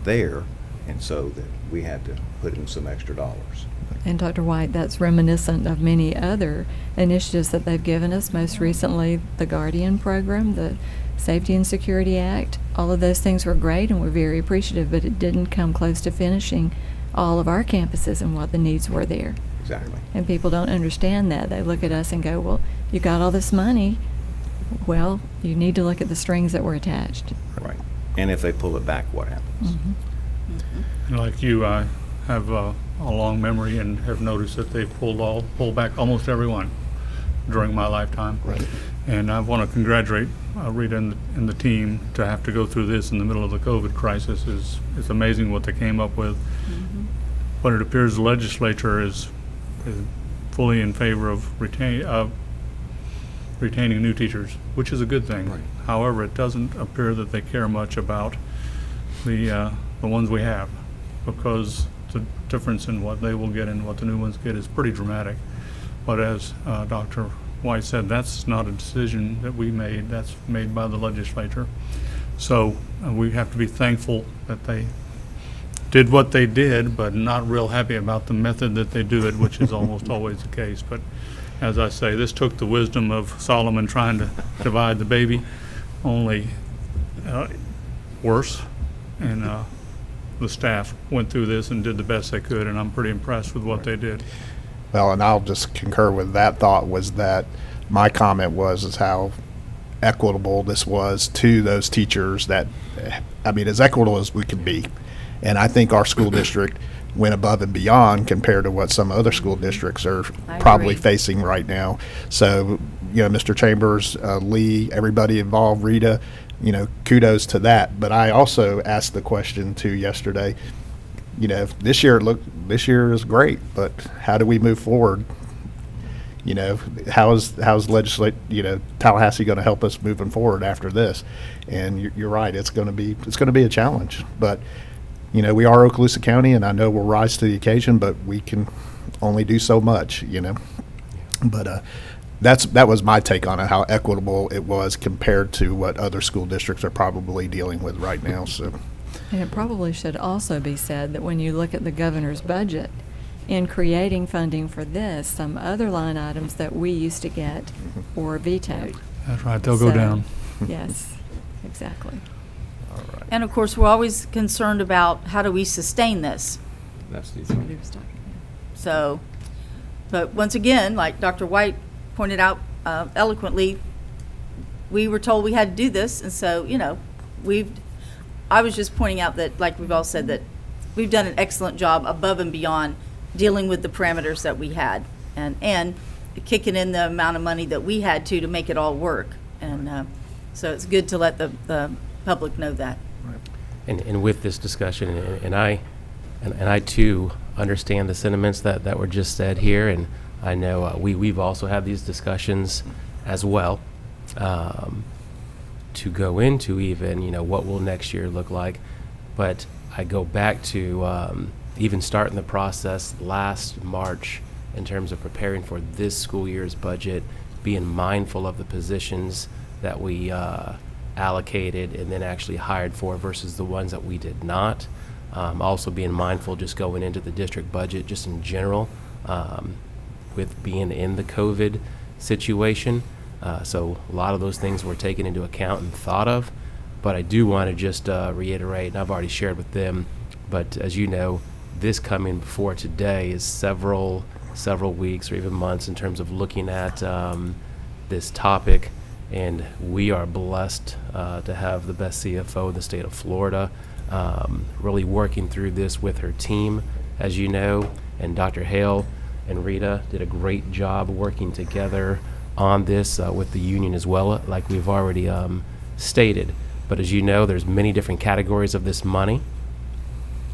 there, and so that we had to put in some extra dollars. And Dr. White, that's reminiscent of many other initiatives that they've given us, most recently the Guardian Program, the Safety and Security Act. All of those things were great and we're very appreciative, but it didn't come close to finishing all of our campuses and what the needs were there. Exactly. And people don't understand that. They look at us and go, well, you got all this money. Well, you need to look at the strings that were attached. Right. And if they pull it back, what happens? And like you, I have a long memory and have noticed that they've pulled back almost every one during my lifetime. Right. And I want to congratulate Rita and the team to have to go through this in the middle of the COVID crisis. It's amazing what they came up with. But it appears the legislature is fully in favor of retaining new teachers, which is a good thing. Right. However, it doesn't appear that they care much about the ones we have, because the difference in what they will get and what the new ones get is pretty dramatic. But as Dr. White said, that's not a decision that we made. That's made by the legislature. So we have to be thankful that they did what they did, but not real happy about the method that they do it, which is almost always the case. But as I say, this took the wisdom of Solomon trying to divide the baby, only worse. And the staff went through this and did the best they could, and I'm pretty impressed with what they did. Well, and I'll just concur with that thought, was that my comment is how equitable this was to those teachers that, I mean, as equitable as we can be. And I think our school district went above and beyond compared to what some other school districts are I probably agree. facing right now. So, Mr. Chambers, Lee, everybody involved, Rita, kudos to that. But I also asked the question too yesterday, you know, this year is great, but how do we move forward? You know, how's Tallahassee going to help us moving forward after this? And you're right, it's going to be a challenge. But you know, we are Okaloosa County, and I know we'll rise to the occasion, but we can only do so much. You know, but that was my take on it, how equitable it was compared to what other school districts are probably dealing with right now. So, And it probably should also be said that when you look at the governor's budget, in creating funding for this, some other line items that we used to get were vetoed. That's right, they'll go So, down. Yes, exactly. And of course, we're always concerned about how do we sustain this? That's That's what he was talking So, but once again, like Dr. White pointed out eloquently, we were told we had to do this, and so, you know, I was just pointing out that, like we've all said, that we've done an excellent job above and beyond dealing with the parameters that we had, and kicking in the amount of money that we had to make it all work. And so it's good to let the public know that. And with this discussion, and I too understand the sentiments that were just said here, and I know we've also had these discussions as well, to go into even, you know, what will next year look like. But I go back to even starting the process last March in terms of preparing for this school year's budget, being mindful of the positions that we allocated and then actually hired for versus the ones that we did not. Also being mindful just going into the district budget just in general, with being in the COVID situation. So a lot of those things were taken into account and thought of. But I do want to just reiterate, and I've already shared with them, but as you know, this coming before today is several weeks or even months in terms of looking at this topic. And we are blessed to have the best CFO in the state of Florida, really working through this with her team, as you know. And Dr. Hale and Rita did a great job working together on this with the union as well, like we've already stated. But as you know, there's many different categories of this money.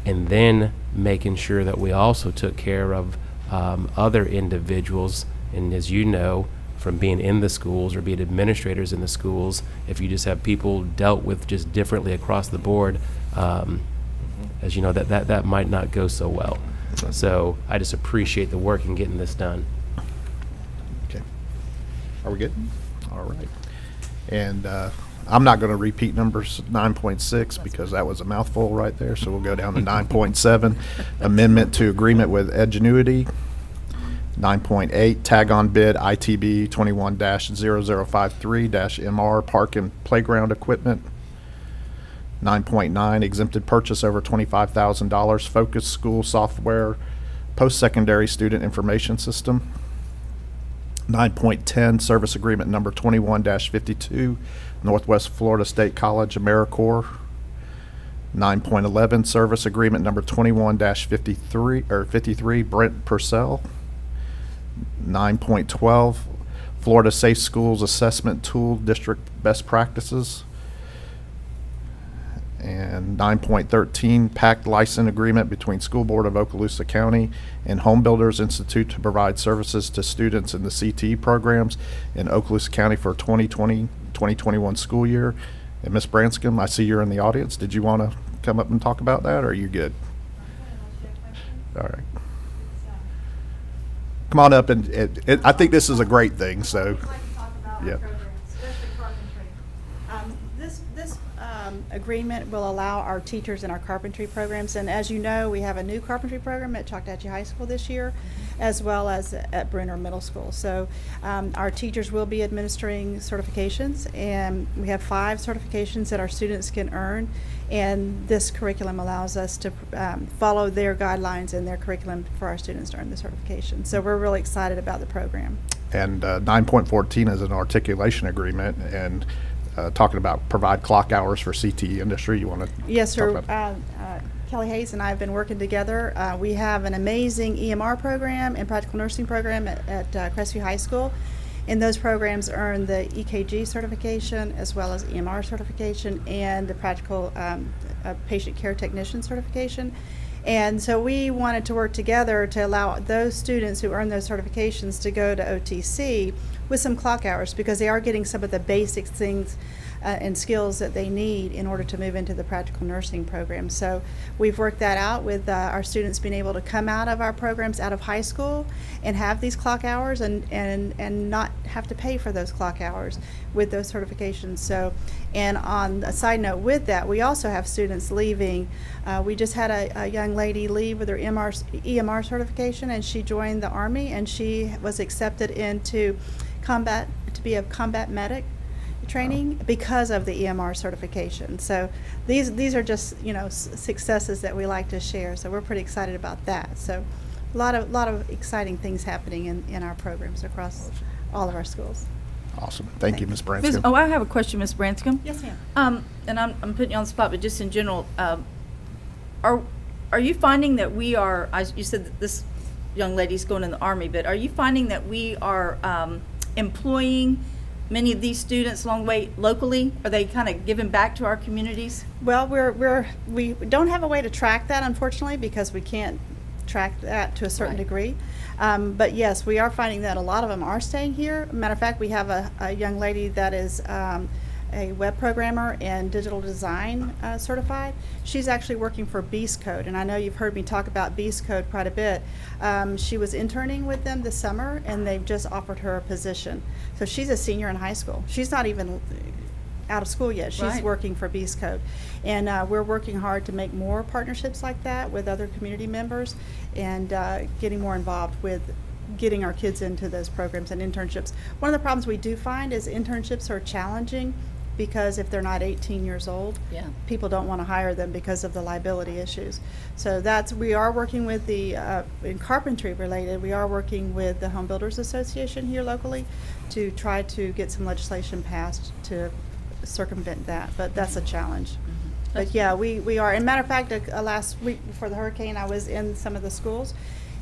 And then making sure that we also took care of other individuals. And as you know, from being in the schools or being administrators in the schools, if you just have people dealt with just differently across the board, as you know, that might not go so well. So I just appreciate the work in getting this done. okay, are we good? All right. And I'm not going to repeat numbers 9.6 because that was a mouthful right there. So we'll go down to 9.7, amendment to agreement with Edgenuity. 9.8, tag on bid ITB 21-0053-MR park and playground equipment. 9.9, exempted purchase over $25,000 Focus School software post-secondary student information system. 9.10, service agreement number 21-52, Northwest Florida State College AmeriCorps. 9.11, service agreement number 21-53 Brent Purcell. 9.12, Florida Safe Schools Assessment Tool District Best Practices. And 9.13, PACT license agreement between School Board of Okaloosa County and Home Builders Institute to provide services to students in the CTE programs in Okaloosa County for 2020-2021 school year. And Ms. Branscombe, I see you're in the audience. Did you want to come up and talk about that, or are you good? All right. Come on up, and I think this is a great thing, so. I'd like to talk about Yeah. our programs, especially carpentry. This agreement will allow our teachers in our carpentry programs, and as you know, we have a new carpentry program at Choctawhatchee High School this year, as well as at Bruner Middle School. So our teachers will be administering certifications, and we have 5 certifications that our students can earn, and this curriculum allows us to follow their guidelines and their curriculum for our students to earn the certification. So we're really excited about the program. And 9.14 is an articulation agreement, and talking about provide clock hours for CTE industry. You want to? Yes, sir. talk about Kelly Hayes and I have been working together. We have an amazing EMR program and practical nursing program at Crestview High School. And those programs earn the EKG certification as well as EMR certification and the practical patient care technician certification. And so we wanted to work together to allow those students who earn those certifications to go to OTC with some clock hours, because they are getting some of the basic things and skills that they need in order to move into the practical nursing program. So we've worked that out with our students being able to come out of our programs out of high school and have these clock hours and not have to pay for those clock hours with those certifications. So, and on a side note with that, we also have students leaving. We just had a young lady leave with her EMR certification, and she joined the Army, and she was accepted into combat, to be a combat medic training because of the EMR certification. So these are just, you know, successes that we like to share. So we're pretty excited about that. So a lot of exciting things happening in our programs across all of our schools. Awesome. Thank you, Ms. Ms. Branscombe. Oh, I have a question, Ms. Branscombe. Yes, ma'am. And I'm putting you on the spot, but just in general, are you finding that we are, you said that this young lady's going in the Army, but are you finding that we are employing many of these students along the way locally? Are they kind of giving back to our communities? Well, we don't have a way to track that, unfortunately, because we can't track that to a certain Right. degree. But yes, we are finding that a lot of them are staying here. Matter of fact, we have a young lady that is a web programmer and digital design certified. She's actually working for Beast Code, and I know you've heard me talk about Beast Code quite a bit. She was interning with them this summer, and they've just offered her a position. So she's a senior in high school. She's not even out of school yet. She's Right. working for Beast Code. And we're working hard to make more partnerships like that with other community members, and getting more involved with getting our kids into those programs and internships. One of the problems we do find is internships are challenging, because if they're not 18 years old, Yeah. people don't want to hire them because of the liability issues. So we are working with the, in carpentry related, we are working with the Home Builders Association here locally to try to get some legislation passed to circumvent that, but that's a challenge. But yeah, we are, and matter of fact, last week before the hurricane, I was in some of the schools,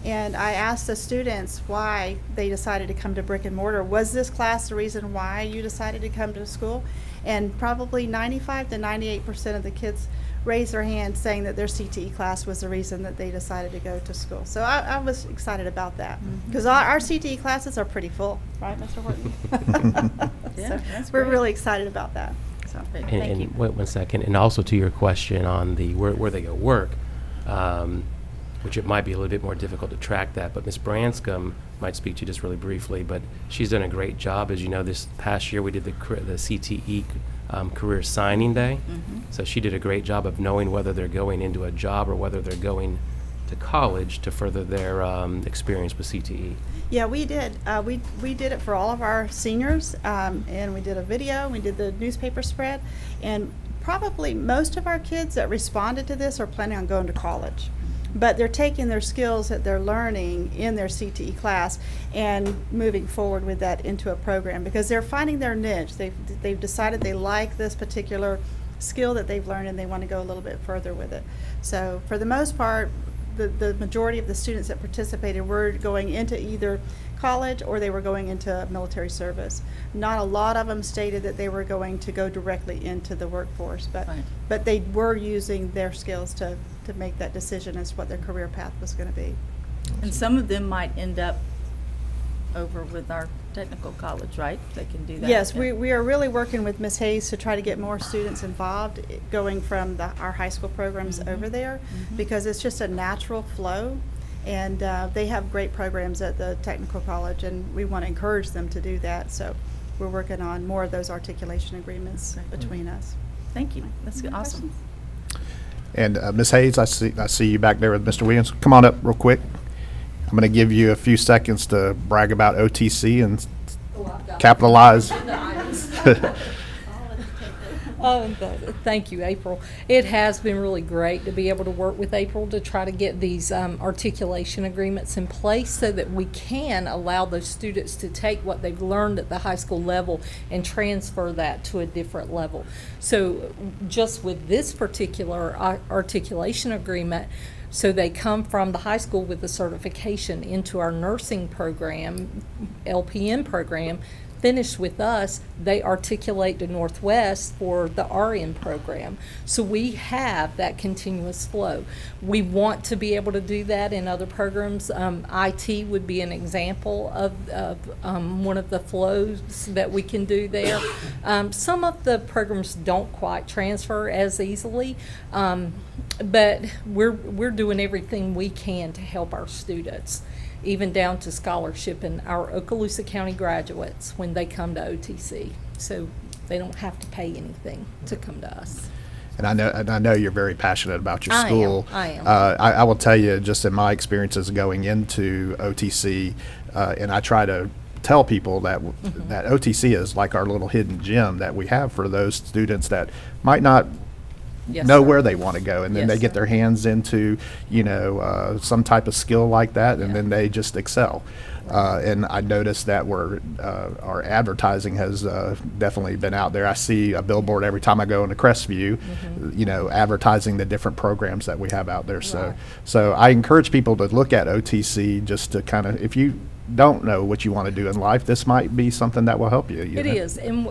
and I asked the students why they decided to come to brick and mortar. Was this class the reason why you decided to come to school? And probably 95 to 98% of the kids raised their hand saying that their CTE class was the reason that they decided to go to school. So I was excited about that, because our CTE classes are pretty full, right, Mr. Horton? Yeah, So that's we're great. really excited about that. So Great, And, Thank you. and wait 1 second, and also to your question on the where they go work, which it might be a little bit more difficult to track that, but Ms. Branscombe might speak to you just really briefly, but she's done a great job. As you know, this past year we did the CTE Career Signing Day, so she did a great job of knowing whether they're going into a job or whether they're going to college to further their experience with CTE. yeah, we did. We did it for all of our seniors, and we did a video. We did the newspaper spread, and probably most of our kids that responded to this are planning on going to college. But they're taking their skills that they're learning in their CTE class and moving forward with that into a program, because they're finding their niche. They've decided they like this particular skill that they've learned, and they want to go a little bit further with it. So for the most part, the majority of the students that participated were going into either college or they were going into military service. Not a lot of them stated that they were going to go directly into the workforce, but Right. but they were using their skills to make that decision as to what their career path was going to be. And some of them might end up over with our technical college, right? They can do that. Yes, yeah. we are really working with Ms. Hayes to try to get more students involved, going from our high school programs over there, because it's just a natural flow, and they have great programs at the technical college, and we want to encourage them to do that. So we're working on more of those articulation agreements between us. Thank you. That's Any awesome. questions? And Ms. Hayes, I see you back there with Mr. Williams. Come on up real quick. I'm going to give you a few seconds to brag about OTC and capitalize. Thank you, April. It has been really great to be able to work with April to try to get these articulation agreements in place so that we can allow those students to take what they've learned at the high school level and transfer that to a different level. So just with this particular articulation agreement, so they come from the high school with the certification into our nursing program, LPN program, finish with us, they articulate to Northwest for the RN program. So we have that continuous flow. We want to be able to do that in other programs. IT would be an example of one of the flows that we can do there. Some of the programs don't quite transfer as easily, but we're doing everything we can to help our students, even down to scholarship and our Okaloosa County graduates when they come to OTC. So they don't have to pay anything to come to us. And I know you're very passionate about your I am, school. I am. I will tell you, just in my experiences going into OTC, and I try to tell people that that OTC is like our little hidden gem that we have for those students that might not Yes, know sir. where they want to go, and then Yes, they get sir. their hands into, some type of skill like that, and Yeah. then they just excel. And I noticed that our advertising has definitely been out there. I see a billboard every time I go into Crestview, advertising the different programs that we have out there. So, Mm-hmm. Right. so I encourage people to look at OTC just to kind of, if you don't know what you want to do in life, this might be something that will help you. It is, and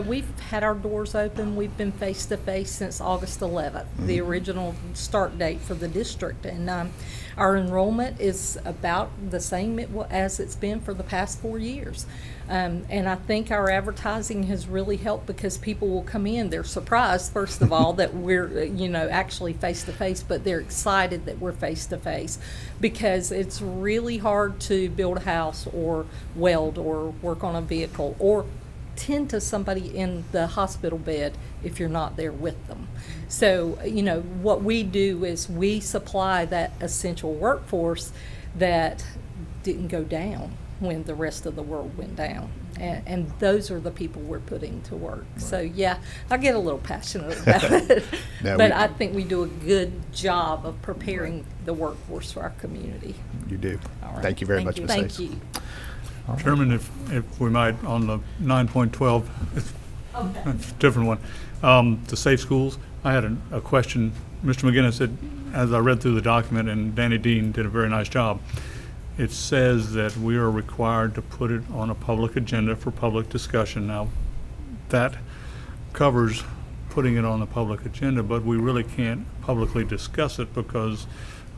we've had our doors open. We've been face to face since August 11th, the original start date for the district, and our enrollment is about the same as it's been for the past 4 years. And I think our advertising has really helped because people will come in, they're surprised, first of all, that we're, actually face to face, but they're excited that we're face to face because it's really hard to build a house or weld or work on a vehicle or tend to somebody in the hospital bed if you're not there with them. So, what we do is we supply that essential workforce that didn't go down when the rest of the world went down. And those are the people we're putting to work. So, yeah, I get a little passionate about it. No, But we- I think we do a good job of preparing the workforce for our community. You do. All right. Thank you very much, Ms. Thank Hayes. you. Chairman, if we might, on the 9.12, it's a different one, the safe schools, I had a question. Mr. McGinnis said, as I read through the document, and Danny Dean did a very nice job, it says that we are required to put it on a public agenda for public discussion. Now, that covers putting it on the public agenda, but we really can't publicly discuss it because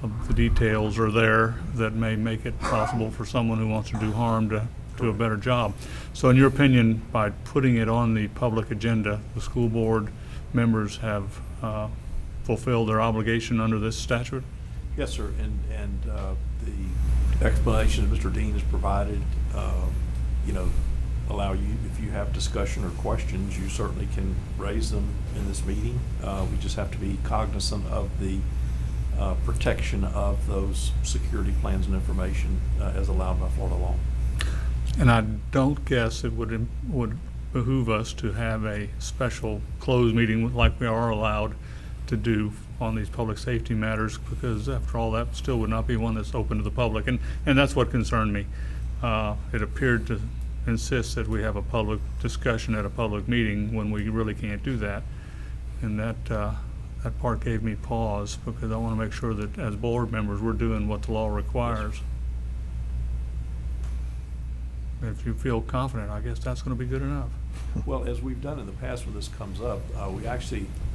of the details are there that may make it possible for someone who wants to do harm to do a better job. So in your opinion, by putting it on the public agenda, the school board members have fulfilled their obligation under this statute? Yes, sir, and the explanation that Mr. Dean has provided, allow you, if you have discussion or questions, you certainly can raise them in this meeting. We just have to be cognizant of the protection of those security plans and information as allowed by Florida law. And I don't guess it would behoove us to have a special closed meeting like we are allowed to do on these public safety matters, because after all, that still would not be one that's open to the public, and that's what concerned me. It appeared to insist that we have a public discussion at a public meeting when we really can't do that, and that part gave me pause, because I want to make sure that as board members, we're doing what the law requires. If you feel confident, I guess that's going to be good enough. Well, as we've done in the past when this comes up,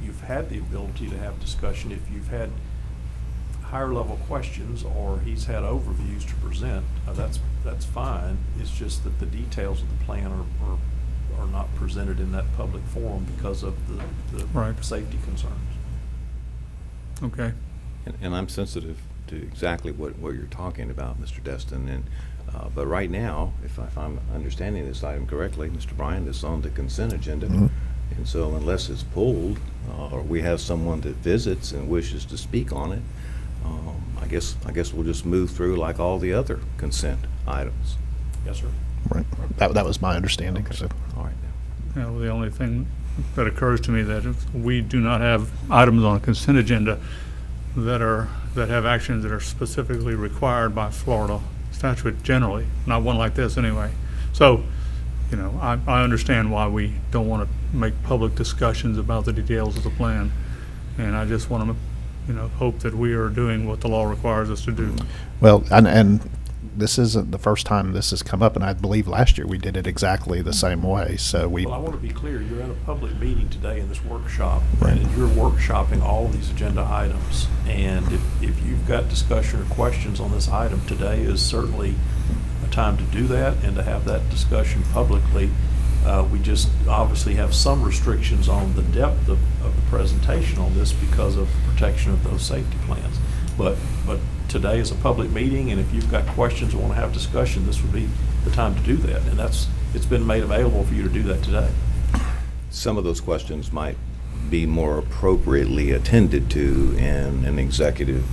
you've had the ability to have discussion if you've had higher level questions or he's had overviews to present, that's fine. It's just that the details of the plan are not presented in that public forum because of the Right. safety concerns. Okay. And I'm sensitive to exactly what you're talking about, Mr. Destin, and but right now, if I'm understanding this item correctly, Mr. Bryan, it's on the consent agenda. Mhm. And so unless it's pulled, or we have someone that visits and wishes to speak on it, I guess we'll just move through like all the other consent items. Yes, sir. Right. That was my understanding. So. All right. You know, the only thing that occurs to me that if we do not have items on a consent agenda that have actions that are specifically required by Florida statute generally, not one like this anyway. So, I understand why we don't want to make public discussions about the details of the plan. And I just want to, hope that we are doing what the law requires us to do. Well, and this isn't the first time this has come up, and I believe last year we did it exactly the same way. So we, Well, I want to be clear, you're at a public meeting today in this workshop, Right. and you're workshopping all of these agenda items. And if you've got discussion or questions on this item, today is certainly a time to do that and to have that discussion publicly. We just obviously have some restrictions on the depth of the presentation on this because of protection of those safety plans. But today is a public meeting, and if you've got questions or want to have discussion, this would be the time to do that. And it's been made available for you to do that today. Some of those questions might be more appropriately attended to in an executive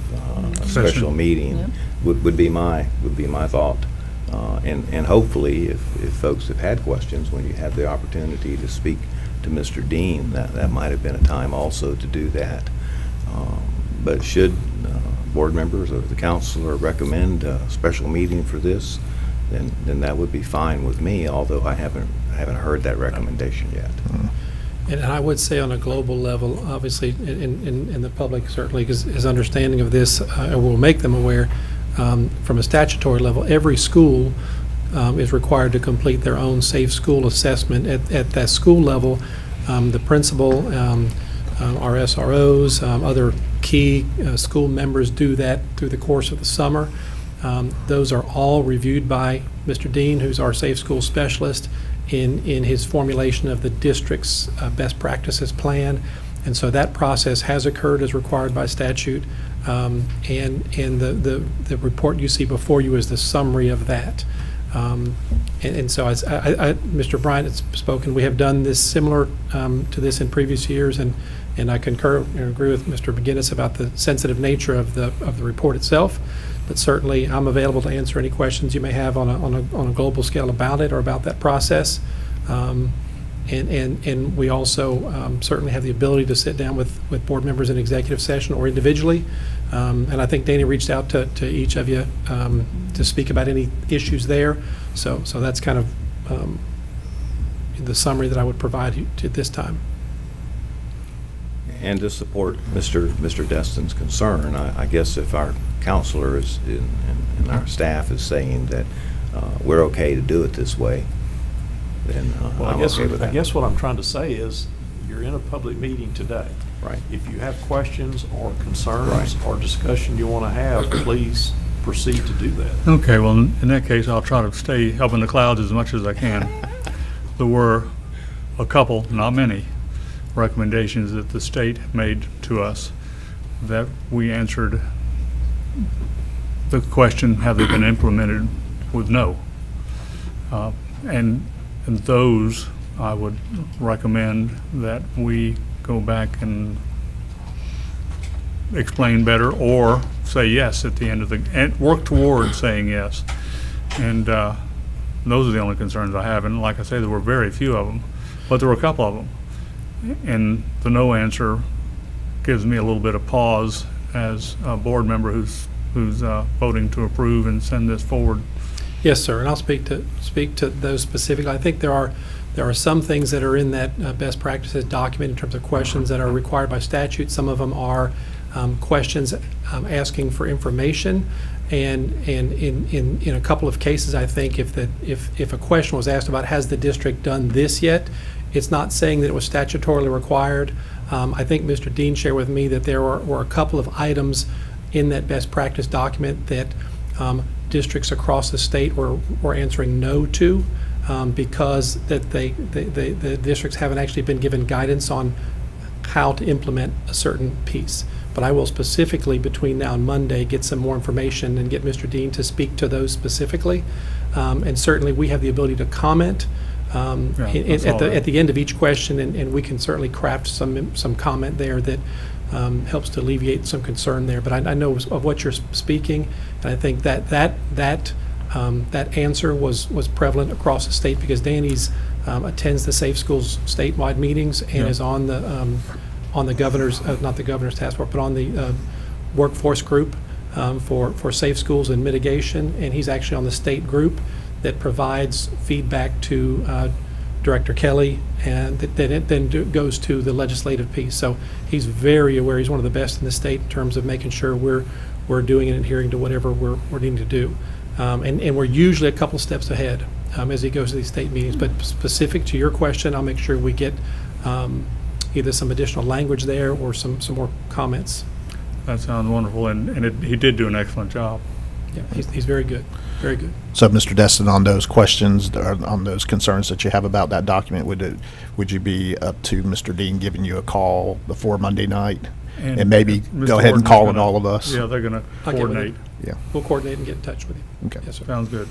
special meeting, Yep. would be my thought. And hopefully, if folks have had questions, when you have the opportunity to speak to Mr. Dean, that might have been a time also to do that. But should board members or the counselor recommend a special meeting for this, then that would be fine with me, although I haven't heard that recommendation yet. And I would say on a global level, obviously, in the public certainly is understanding of this, and we'll make them aware, from a statutory level, every school is required to complete their own safe school assessment. At that school level, the principal, our SROs, other key school members do that through the course of the summer. Those are all reviewed by Mr. Dean, who's our safe school specialist, in his formulation of the district's best practices plan. And so that process has occurred as required by statute. And the report you see before you is the summary of that. And so as Mr. Bryant has spoken, we have done this similar to this in previous years, and I concur and agree with Mr. McGinnis about the sensitive nature of the report itself. But certainly, I'm available to answer any questions you may have on a global scale about it or about that process. And we also certainly have the ability to sit down with board members in executive session or individually. And I think Danny reached out to each of you to speak about any issues there. So that's kind of the summary that I would provide you at this time. And to support Mr. Destin's concern, I guess if our counselor is and our staff is saying that we're okay to do it this way, then Well, I'm okay with that. I guess what I'm trying to say is, you're in a public meeting today. Right. If you have questions or concerns Right. or discussion you want to have, please proceed to do that. Okay, well, in that case, I'll try to stay up in the clouds as much as I can. There were a couple, not many, recommendations that the state made to us that we answered the question, have they been implemented, with no. And those, I would recommend that we go back and explain better, or say yes at the end of and work toward saying yes. And those are the only concerns I have. And like I say, there were very few of them, but there were a couple of them. And the no answer gives me a little bit of pause as a board member who's voting to approve and send this forward. Yes, sir, and I'll speak to those specifically. I think there are some things that are in that best practices document in terms of questions that are required by statute. Some of them are questions asking for information, and in a couple of cases, I think if a question was asked about has the district done this yet, it's not saying that it was statutorily required. I think Mr. Dean shared with me that there were a couple of items in that best practice document that districts across the state were answering no to because that the districts haven't actually been given guidance on how to implement a certain piece. But I will specifically, between now and Monday, get some more information and get Mr. Dean to speak to those specifically. And certainly, we have the ability to comment at the end of each question, and we can certainly craft some comment there that helps to alleviate some concern there. But I know of what you're speaking, and I think that answer was prevalent across the state because Danny's attends the Safe Schools statewide meetings and is on the governor's, not the governor's task force, but on the workforce group for safe schools and mitigation, and he's actually on the state group that provides feedback to Director Kelly, and that it then goes to the legislative piece. So he's very aware. He's one of the best in the state in terms of making sure we're doing and adhering to whatever we're needing to do. And we're usually a couple steps ahead as he goes to these state meetings. But specific to your question, I'll make sure we get either some additional language there or some more comments. That sounds wonderful, and he did do an excellent job. Yeah, he's very good, very good. So, Mr. Destin, on those questions, or on those concerns that you have about that document, would you be up to Mr. Dean giving you a call before Monday night? And maybe Mr. go ahead and Horton's calling gonna- all of us? Yeah, they're going to I'll get with coordinate. him. Yeah, We'll coordinate and get in touch with you. okay, Yes, sir. Sounds good.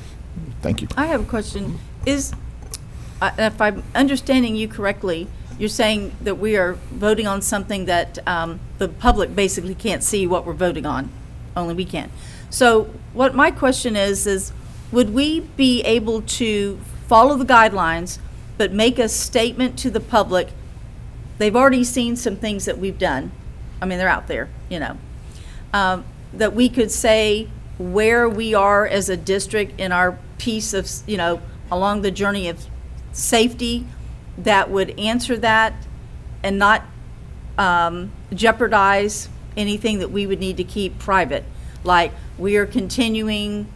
thank you. I have a question. If I'm understanding you correctly, you're saying that we are voting on something that the public basically can't see what we're voting on, only we can. So what my question is would we be able to follow the guidelines, but make a statement to the public? They've already seen some things that we've done. I mean, they're out there, that we could say where we are as a district in our piece of, along the journey of safety, that would answer that and not jeopardize anything that we would need to keep private. Like, we are continuing,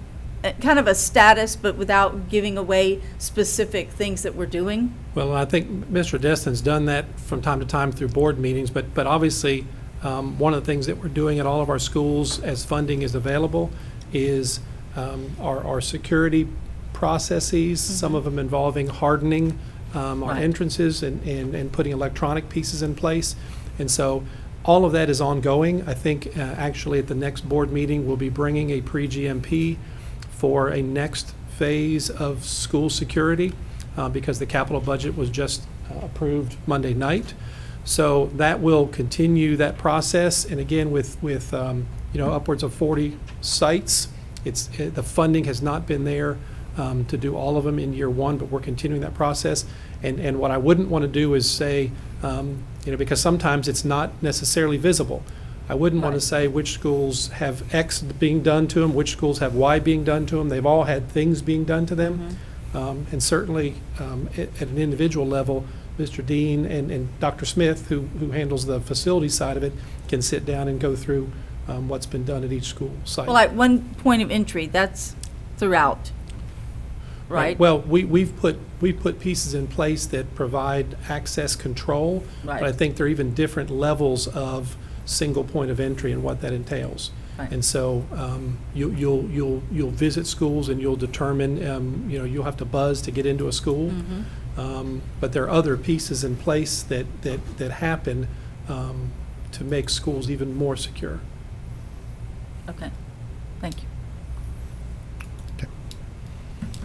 kind of a status, but without giving away specific things that we're doing. Well, I think Mr. Destin's done that from time to time through board meetings, but obviously, one of the things that we're doing at all of our schools as funding is available is our security processes, some of them involving hardening our Right. entrances and putting electronic pieces in place. And so all of that is ongoing. I think actually at the next board meeting, we'll be bringing a pre-GMP for a next phase of school security because the capital budget was just approved Monday night. So that will continue that process. And again, with upwards of 40 sites, the funding has not been there to do all of them in year one, but we're continuing that process. And what I wouldn't want to do is say, because sometimes it's not necessarily visible. I wouldn't want to say which schools have X being done to them, which schools have Y being done to them. They've all had things being done to them. And certainly at an individual level, Mr. Dean and Dr. Smith, who handles the facility side of it, can sit down and go through what's been done at each school site. Well, like one point of entry, that's throughout, right? Well, we've put pieces in place that provide access control. Right. But I think there are even different levels of single point of entry and what that entails. Right. And so you'll visit schools and you'll determine, you'll have to buzz to get into a school. But there are other pieces in place that happen to make schools even more secure. Okay, thank you.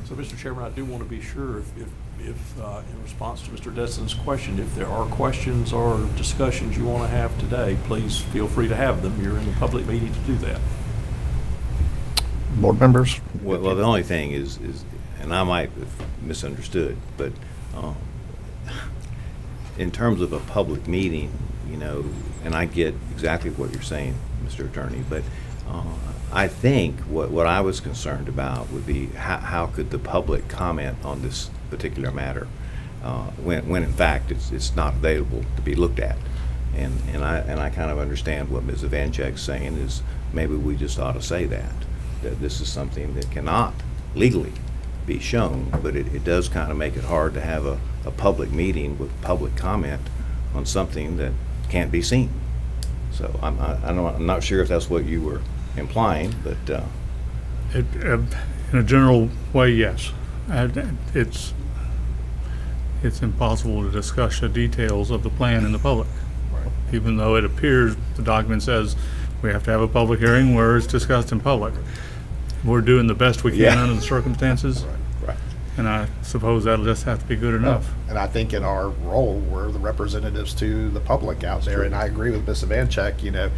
So, Mr. Chairman, I do want to be sure if in response to Mr. Destin's question, if there are questions or discussions you want to have today, please feel free to have them. You're in the public meeting to do that. Board members? Well, the only thing is, and I might have misunderstood, but in terms of a public meeting, and I get exactly what you're saying, Mr. Attorney, but I think what I was concerned about would be how could the public comment on this particular matter when in fact it's not available to be looked at. And I kind of understand what Ms. Evanchek's saying is maybe we just ought to say that this is something that cannot legally be shown, but it does kind of make it hard to have a public meeting with public comment on something that can't be seen. So I'm not sure if that's what you were implying, but In a general way, yes. It's impossible to discuss the details of the plan in the public. Even though it appears, the document says we have to have a public hearing where it's discussed in public. We're doing the best we can Yeah. under the circumstances, Right. and I suppose that'll just have to be good enough. And I think in our role, we're the representatives to the public out there, and I agree with Ms. Evanchek,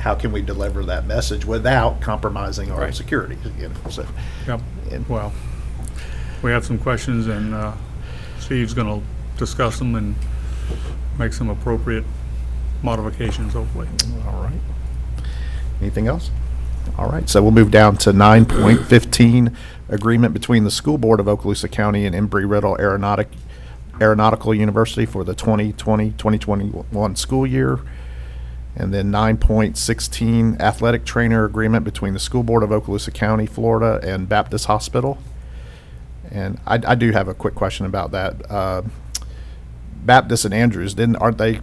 how can we deliver that message without compromising our Right. security? So, Yep, and- well, we have some questions, and Steve's gonna discuss them and make some appropriate modifications, hopefully. All right. Anything else? All right, so we'll move down to 9.15, agreement between the School Board of Okaloosa County and Embry-Riddle Aeronautical University for the 2020-2021 school year. And then 9.16, athletic trainer agreement between the School Board of Okaloosa County, Florida, and Baptist Hospital. And I do have a quick question about that. Baptist and Andrews, aren't they,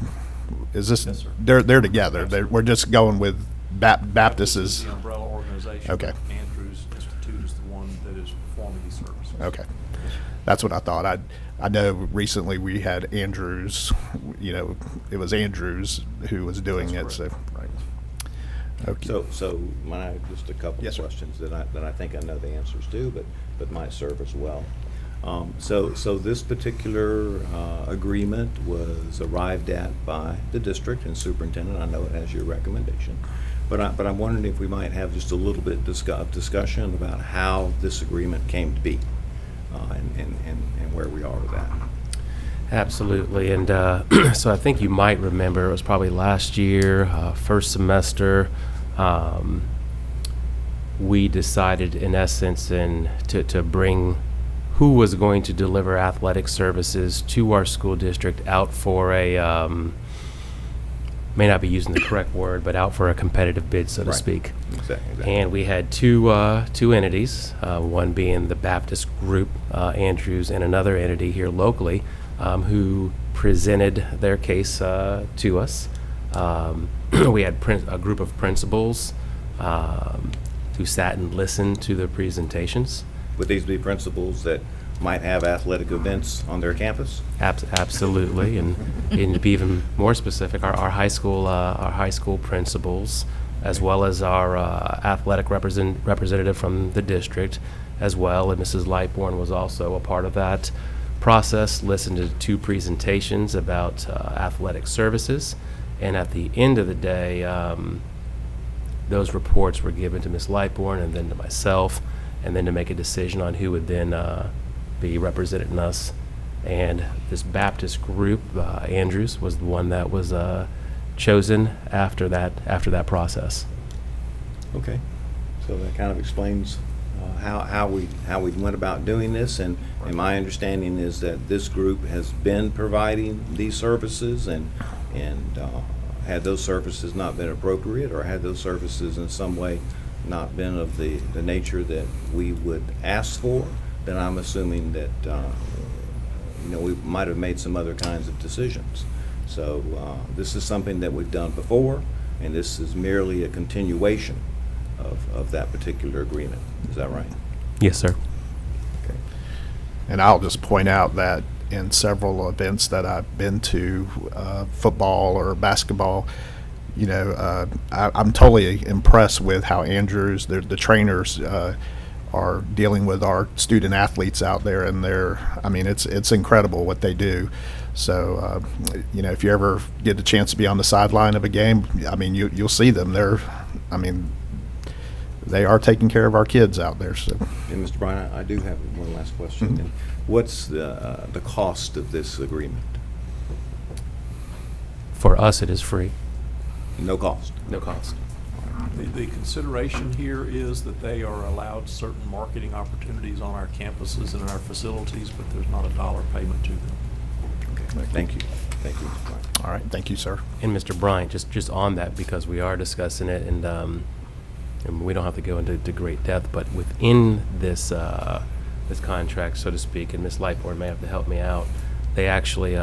is this, Yes, sir. they're together. Yes, sir. We're just going with Baptist is is, the umbrella organization. Okay. Andrews Institute is the one that is performing these services. okay. That's what I thought. I know recently we had Andrews, you know, it was Andrews who was doing it, That's so, right. Okay. So, just a couple Yes, of sir. questions that I think I know the answers to, but might serve as well. So this particular agreement was arrived at by the district and superintendent. I know it has your recommendation. But I'm wondering if we might have just a little bit of discussion about how this agreement came to be, and where we are with that. Absolutely, and so I think you might remember, it was probably last year, first semester, we decided in essence to bring who was going to deliver athletic services to our school district out for a, may not be using the correct word, but out for a competitive bid, so to Right. speak. Exactly. And we had two entities, one being the Baptist group, Andrews, and another entity here locally, who presented their case to us. We had a group of principals who sat and listened to the presentations. Would these be principals that might have athletic events on their campus? Absolutely, and to be even more specific, our high school principals, as well as our athletic representative from the district, as well, and Mrs. Lightbourne was also a part of that process. Listened to two presentations about athletic services, and at the end of the day, those reports were given to Ms. Lightbourne and then to myself, and then to make a decision on who would then be representing us. And this Baptist group, Andrews, was the one that was chosen after that process. Okay, so that kind of explains how we went about doing this, and my understanding is that this group has been providing these services, and had those services not been appropriate, or had those services in some way not been of the nature that we would ask for, then I'm assuming that we might have made some other kinds of decisions. So this is something that we've done before, and this is merely a continuation of that particular agreement. Is that right? Yes, sir. Okay. And I'll just point out that in several events that I've been to, football or basketball, I'm totally impressed with how Andrews, the trainers, are dealing with our student athletes out there, and it's incredible what they do. So, if you ever get a chance to be on the sideline of a game, you'll see them. They are taking care of our kids out there. So, And Mr. Bryan, I do have one last question. Mhm. And what's the cost of this agreement? For us, it is free, No cost. no cost. The consideration here is that they are allowed certain marketing opportunities on our campuses and in our facilities, but there's not a dollar payment to them. Okay, thank you. Thank you, Mr. Bryan. all right, thank you, sir. And Mr. Bryant, just on that, because we are discussing it, and we don't have to go into great depth, but within this this contract, so to speak, and Ms. Lightbourne may have to help me out, they actually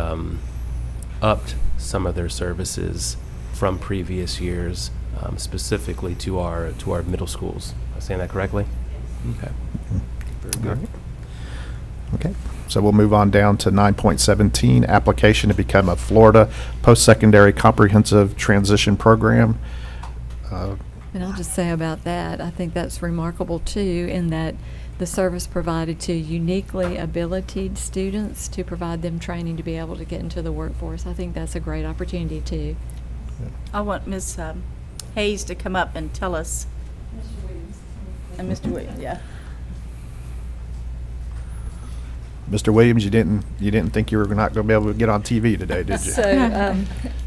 upped some of their services from previous years, specifically to our middle schools. Am I saying that correctly? Okay. Very good. Okay, so we'll move on down to 9.17, application to become a Florida Post-Secondary Comprehensive Transition Program. And I'll just say about that, I think that's remarkable too, in that the service provided to uniquely abilitied students to provide them training to be able to get into the workforce. I think that's a great opportunity too. I want Ms. Hayes to come up and tell us. And Mr. Williams, yeah. Mr. Williams, you didn't think you were not going to be able to get on TV today, did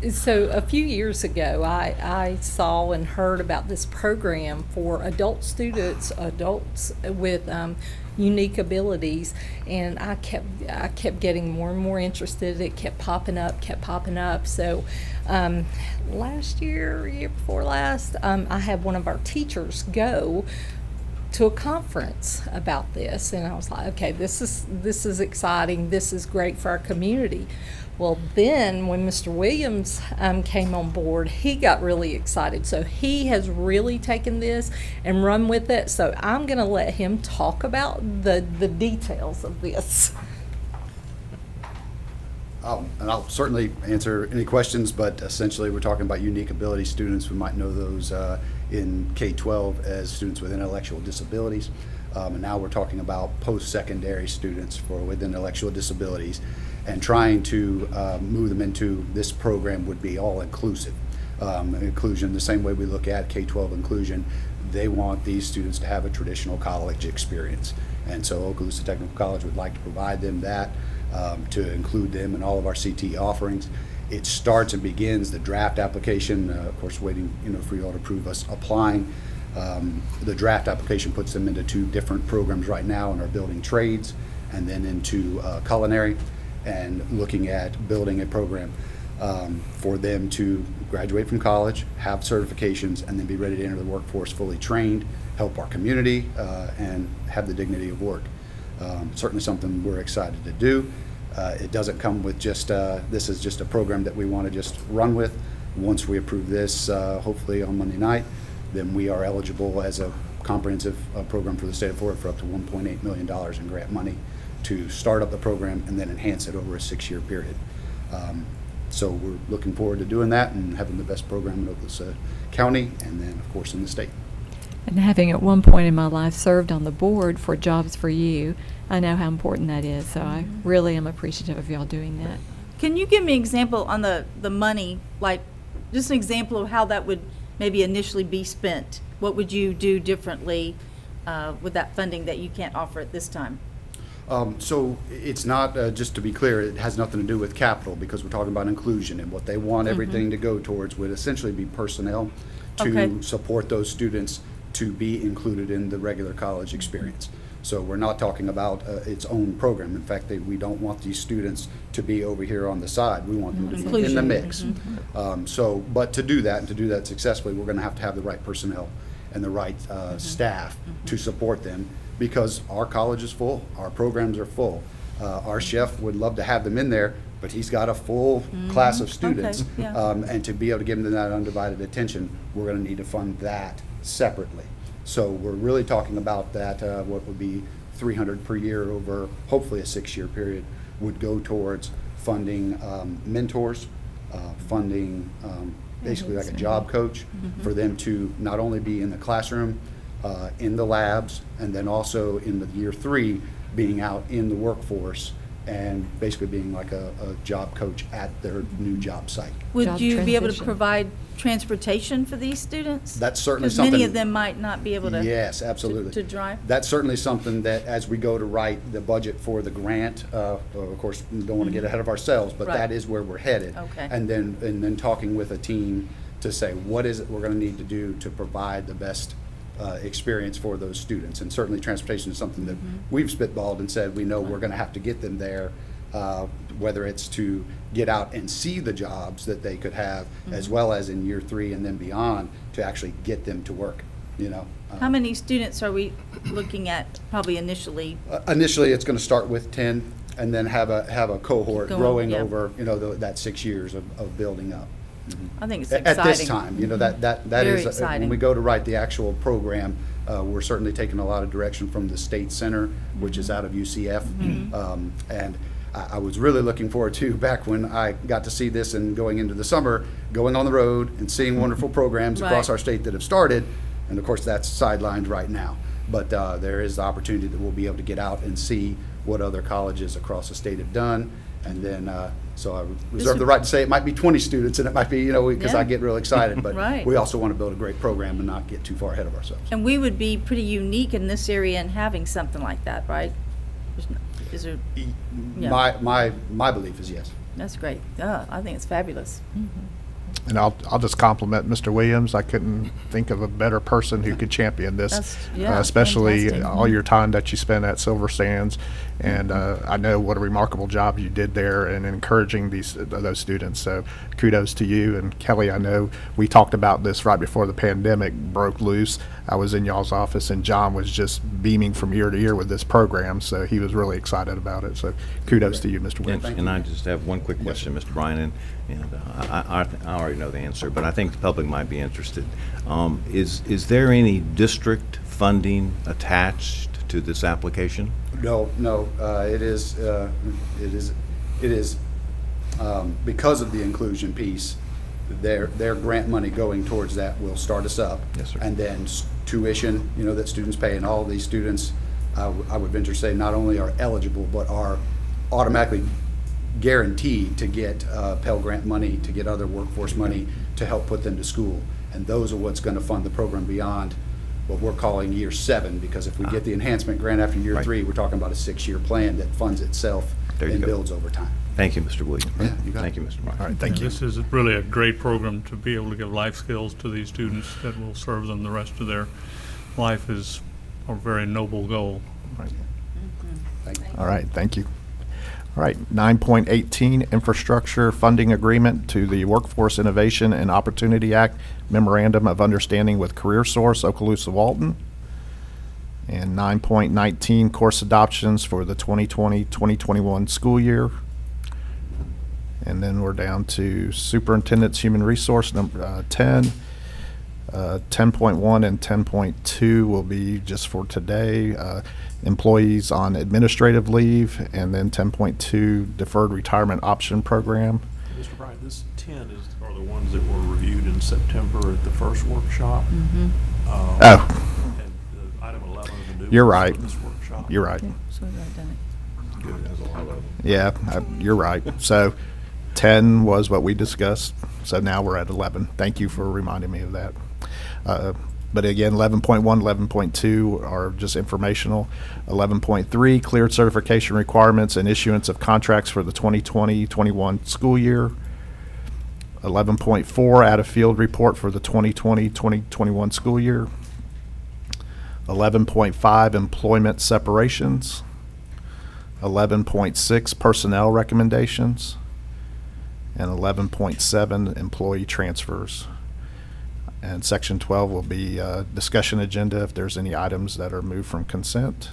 you? So a few years ago, I saw and heard about this program for adult students, adults with unique abilities, and I kept getting more and more interested. It kept popping up. So last year before last, I had one of our teachers go to a conference about this, and I was like, okay, this is exciting. This is great for our community. Well, then when Mr. Williams came on board, he got really excited. So he has really taken this and run with it. So I'm going to let him talk about the details of this. And I'll certainly answer any questions, but essentially we're talking about unique ability students. We might know those in K-12 as students with intellectual disabilities. And now we're talking about post-secondary students with intellectual disabilities, and trying to move them into this program would be all-inclusive. Inclusion, the same way we look at K-12 inclusion, they want these students to have a traditional college experience. And so Okaloosa Technical College would like to provide them that, to include them in all of our CT offerings. It starts and begins the draft application, of course waiting for you all to approve us applying. The draft application puts them into 2 different programs right now in our building trades, and then into culinary, and looking at building a program for them to graduate from college, have certifications, and then be ready to enter the workforce fully trained, help our community, and have the dignity of work. Certainly something we're excited to do. It doesn't come with just, this is just a program that we want to just run with. Once we approve this, hopefully on Monday night, then we are eligible as a comprehensive program for the state of Florida for up to $1.8 million in grant money to start up the program and then enhance it over a 6-year period. So we're looking forward to doing that and having the best program in Okaloosa County, and then of course in the state. And having at one point in my life served on the board for Jobs for You, I know how important that is. So I really am appreciative of y'all doing that. Can you give me an example on the money, like just an example of how that would maybe initially be spent? What would you do differently with that funding that you can't offer at this time? So it's not, just to be clear, it has nothing to do with capital, because we're talking about inclusion, and what they want everything to go towards would essentially be personnel to Okay. support those students to be included in the regular college experience. So we're not talking about its own program. In fact, we don't want these students to be over here on the side. We want them to be in the Inclusion. mix. But to do that, and to do that successfully, we're going to have the right personnel and the right staff to support them, because our college is full, our programs are full. Our chef would love to have them in there, but he's got a full class of students. Okay, yeah. And to be able to give them that undivided attention, we're going to need to fund that separately. So we're really talking about that, what would be $300 per year over hopefully a 6-year period would go towards funding mentors, funding basically like a job coach for them to not only be in the classroom, in the labs, and then also in the year 3 being out in the workforce and basically being like a job coach at their new job site. Would Job you be able to transition. provide transportation for these students? That's certainly Because many something- of them might not be able to. Yes, absolutely. To drive? That's certainly something that, as we go to write the budget for the grant, of course, we don't want to get ahead of ourselves, but Right. that is where we're headed. Okay. And then talking with a team to say, what is it we're going to need to do to provide the best experience for those students? And certainly transportation is something that we've spitballed and said, we know we're going to have to get them there, whether it's to get out and see the jobs that they could have, as well as in year 3 and then beyond, to actually get them to work, you know. How many students are we looking at probably initially? Initially, it's going to start with 10, and then have a cohort Going, growing yeah. over, that 6 years of building up. I think it's At exciting. this time, that Very is, exciting. when we go to write the actual program, we're certainly taking a lot of direction from the State Center, which is out of UCF. And I was really looking forward to, back when I got to see this and going into the summer, going on the road and seeing wonderful programs across Right. our state that have started. And of course, that's sidelined right now. But there is the opportunity that we'll be able to get out and see what other colleges across the state have done. And then, so I reserve the right to say it might be 20 students, and it might be, because Yeah. I get real excited. But Right. we also want to build a great program and not get too far ahead of ourselves. And we would be pretty unique in this area in having something like that, right? Is there, yeah. My belief is yes. That's great. I think it's fabulous. And I'll just compliment Mr. Williams. I couldn't think of a better person who could champion this. Yeah, Especially fantastic. all your time that you spent at Silver Sands. And I know what a remarkable job you did there in encouraging those students. So kudos to you. And Kelly, I know we talked about this right before the pandemic broke loose. I was in y'all's office, and John was just beaming from ear to ear with this program. So he was really excited about it. So kudos to you, Mr. Williams. And I just have one quick question, Mr. Bryan, and I already know the answer, but I think the public might be interested. Is there any district funding attached to this application? No, it is because of the inclusion piece, their grant money going towards that will start us up. Yes, sir. And then tuition, that students pay, and all of these students, I would venture to say, not only are eligible, but are automatically guaranteed to get Pell Grant money, to get other workforce money to help put them to school. And those are what's going to fund the program beyond what we're calling year 7, because if we get the enhancement grant after year Right. 3, we're talking about a 6-year plan that funds itself There you and go. builds over time. Thank you, Mr. Williams. Yeah, you got it. Thank you, Mr. Bryan. All right, thank you. This is really a great program to be able to give life skills to these students that will serve them the rest of their life is a very noble goal. Right. Thank you. All right, thank you. All right, 9.18, Infrastructure Funding Agreement to the Workforce Innovation and Opportunity Act Memorandum of Understanding with CareerSource, Okaloosa Walton. And 9.19, Course Adoptions for the 2020-2021 school year. And then we're down to Superintendent's Human Resource, number 10. 10.1 and 10.2 will be just for today. Employees on administrative leave, and then 10.2 Deferred Retirement Option Program. Mr. Bryant, this 10 are the ones that were reviewed in September at the first workshop. Oh, And the item 11 of the new. You're ones right. for this workshop. You're right. So we've already done it. Good, there's a lot of them. Yeah, you're right. So 10 was what we discussed, so now we're at 11. Thank you for reminding me of that. But again, 11.1, 11.2 are just informational. 11.3, cleared certification requirements and issuance of contracts for the 2020-21 school year. 11.4, add a field report for the 2020-2021 school year. 11.5, employment separations. 11.6, personnel recommendations. And 11.7, employee transfers. And section 12 will be discussion agenda if there's any items that are moved from consent.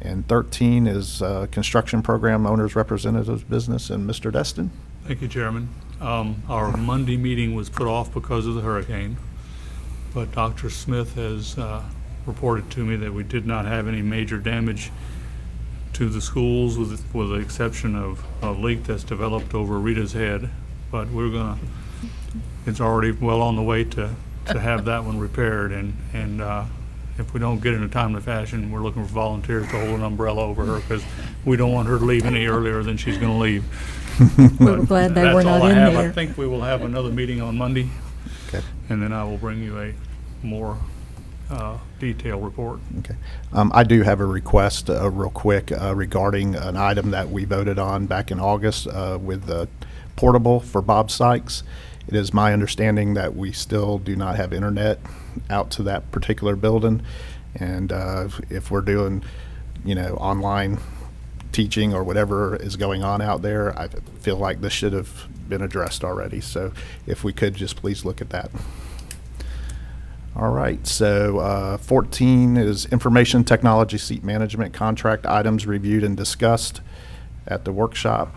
And 13 is construction program owners representatives business, and Mr. Destin. Thank you, Chairman. Our Monday meeting was put off because of the hurricane, but Dr. Smith has reported to me that we did not have any major damage to the schools, with the exception of a leak that's developed over Rita's head. But it's already well on the way to have that one repaired, and if we don't get it in a timely fashion, we're looking for volunteers to hold an umbrella over her, because we don't want her to leave any earlier than she's going to leave. We were glad they were not in That's all I have. I there. think we will have another meeting on Monday, Okay. and then I will bring you a more detailed report. Okay. I do have a request, real quick, regarding an item that we voted on back in August with the portable for Bob Sykes. It is my understanding that we still do not have internet out to that particular building. And if we're doing, online teaching or whatever is going on out there, I feel like this should have been addressed already. So if we could just please look at that. All right, so 14 is information technology seat management contract items reviewed and discussed at the workshop.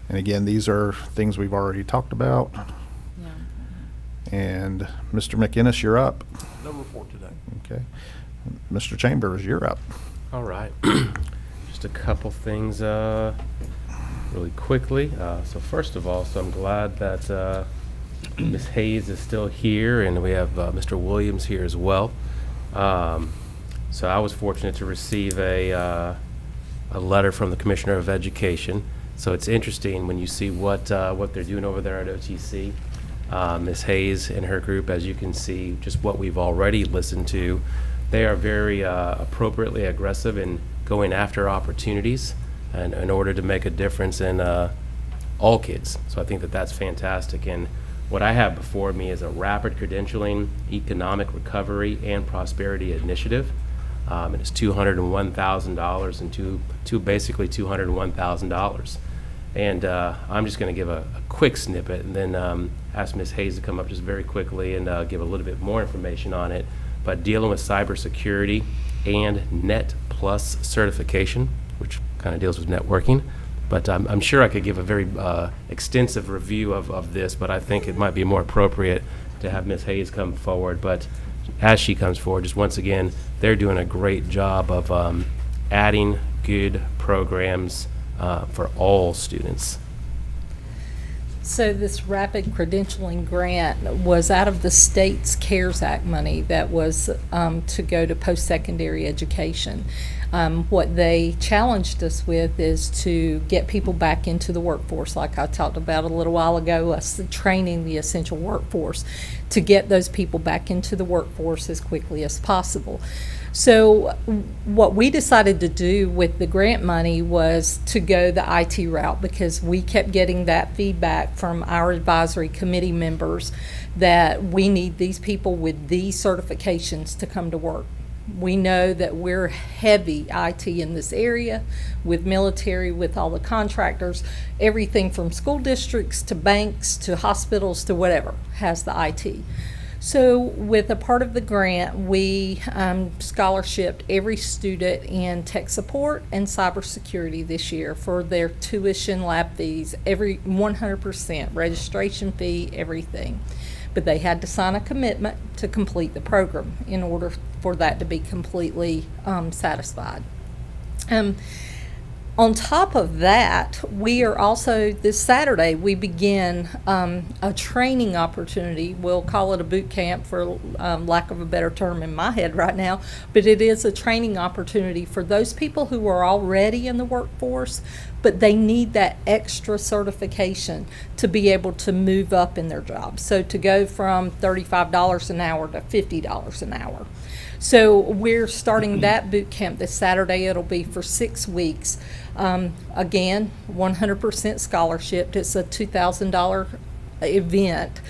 And again, these are things we've already talked about. Yeah. And Mr. McInnes, you're up. No report today. Okay. Mr. Chambers, you're up. All right. Just a couple things really quickly. So first of all, I'm glad that Ms. Hayes is still here, and we have Mr. Williams here as well. So I was fortunate to receive a letter from the Commissioner of Education. So it's interesting when you see what they're doing over there at OTC. Ms. Hayes and her group, as you can see, just what we've already listened to, they are very appropriately aggressive in going after opportunities and in order to make a difference in all kids. So I think that that's fantastic. And what I have before me is a rapid credentialing, economic recovery, and prosperity initiative. And it's $201,000 and basically $201,000. And I'm just going to give a quick snippet and then ask Ms. Hayes to come up just very quickly and give a little bit more information on it. But dealing with cybersecurity and Net Plus certification, which kind of deals with networking. But I'm sure I could give a very extensive review of this, but I think it might be more appropriate to have Ms. Hayes come forward. But as she comes forward, just once again, they're doing a great job of adding good programs for all students. So this rapid credentialing grant was out of the state's CARES Act money that was to go to post-secondary education. What they challenged us with is to get people back into the workforce, like I talked about a little while ago, us training the essential workforce, to get those people back into the workforce as quickly as possible. So what we decided to do with the grant money was to go the IT route, because we kept getting that feedback from our advisory committee members that we need these people with these certifications to come to work. We know that we're heavy IT in this area, with military, with all the contractors, everything from school districts to banks to hospitals to whatever has the IT. So with a part of the grant, we scholarshiped every student in tech support and cybersecurity this year for their tuition, lab fees, every 100% registration fee, everything. But they had to sign a commitment to complete the program in order for that to be completely satisfied. On top of that, we are also, this Saturday, we begin a training opportunity. We'll call it a boot camp for lack of a better term in my head right now, but it is a training opportunity for those people who are already in the workforce, but they need that extra certification to be able to move up in their job. So to go from $35 an hour to $50 an hour. So we're starting that boot camp this Saturday. It'll be for 6 weeks. Again, 100% scholarship. It's a $2,000 event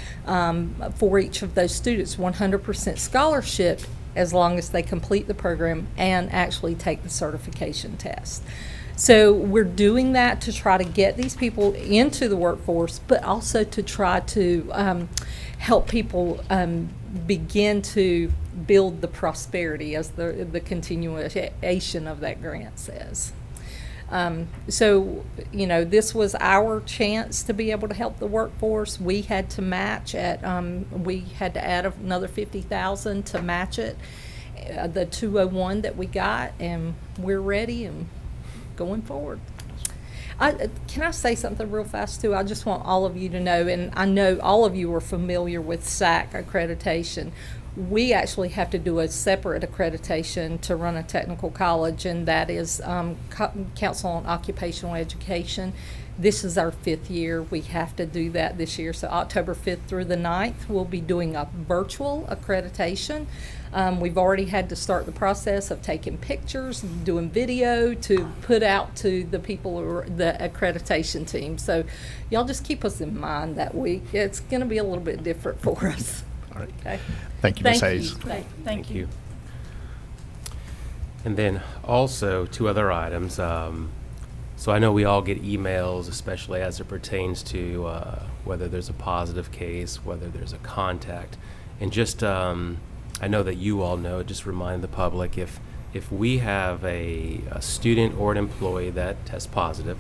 for each of those students. 100% scholarship as long as they complete the program and actually take the certification test. So we're doing that to try to get these people into the workforce, but also to try to help people begin to build the prosperity, as the continuation of that grant says. So, you know, this was our chance to be able to help the workforce. We had to match at, we had to add another $50,000 to match it, the 201 that we got, and we're ready and going forward. Can I say something real fast too? I just want all of you to know, and I know all of you are familiar with SAC accreditation. We actually have to do a separate accreditation to run a technical college, and that is Council on Occupational Education. This is our 5th year. We have to do that this year. So October 5th through the 9th, we'll be doing a virtual accreditation. We've already had to start the process of taking pictures, doing video to put out to the people who are the accreditation team. So y'all just keep us in mind that week. It's going to be a little bit different for us. All right. Okay. Thank you, Ms. Hayes. Thank you. And then also 2 other items. So I know we all get emails, especially as it pertains to whether there's a positive case, whether there's a contact. And just, I know that you all know, just remind the public, if we have a student or an employee that tests positive,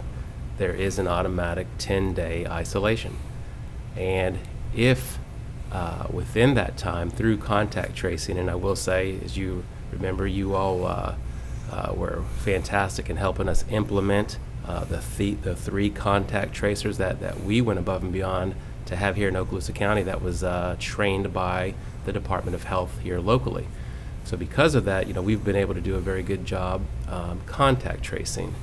there is an automatic 10-day isolation. And if within that time, through contact tracing, and I will say, as you remember, you all were fantastic in helping us implement the 3 contact tracers that we went above and beyond to have here in Okaloosa County, that was trained by the Department of Health here locally. So because of that, you know, we've been able to do a very good job contact tracing.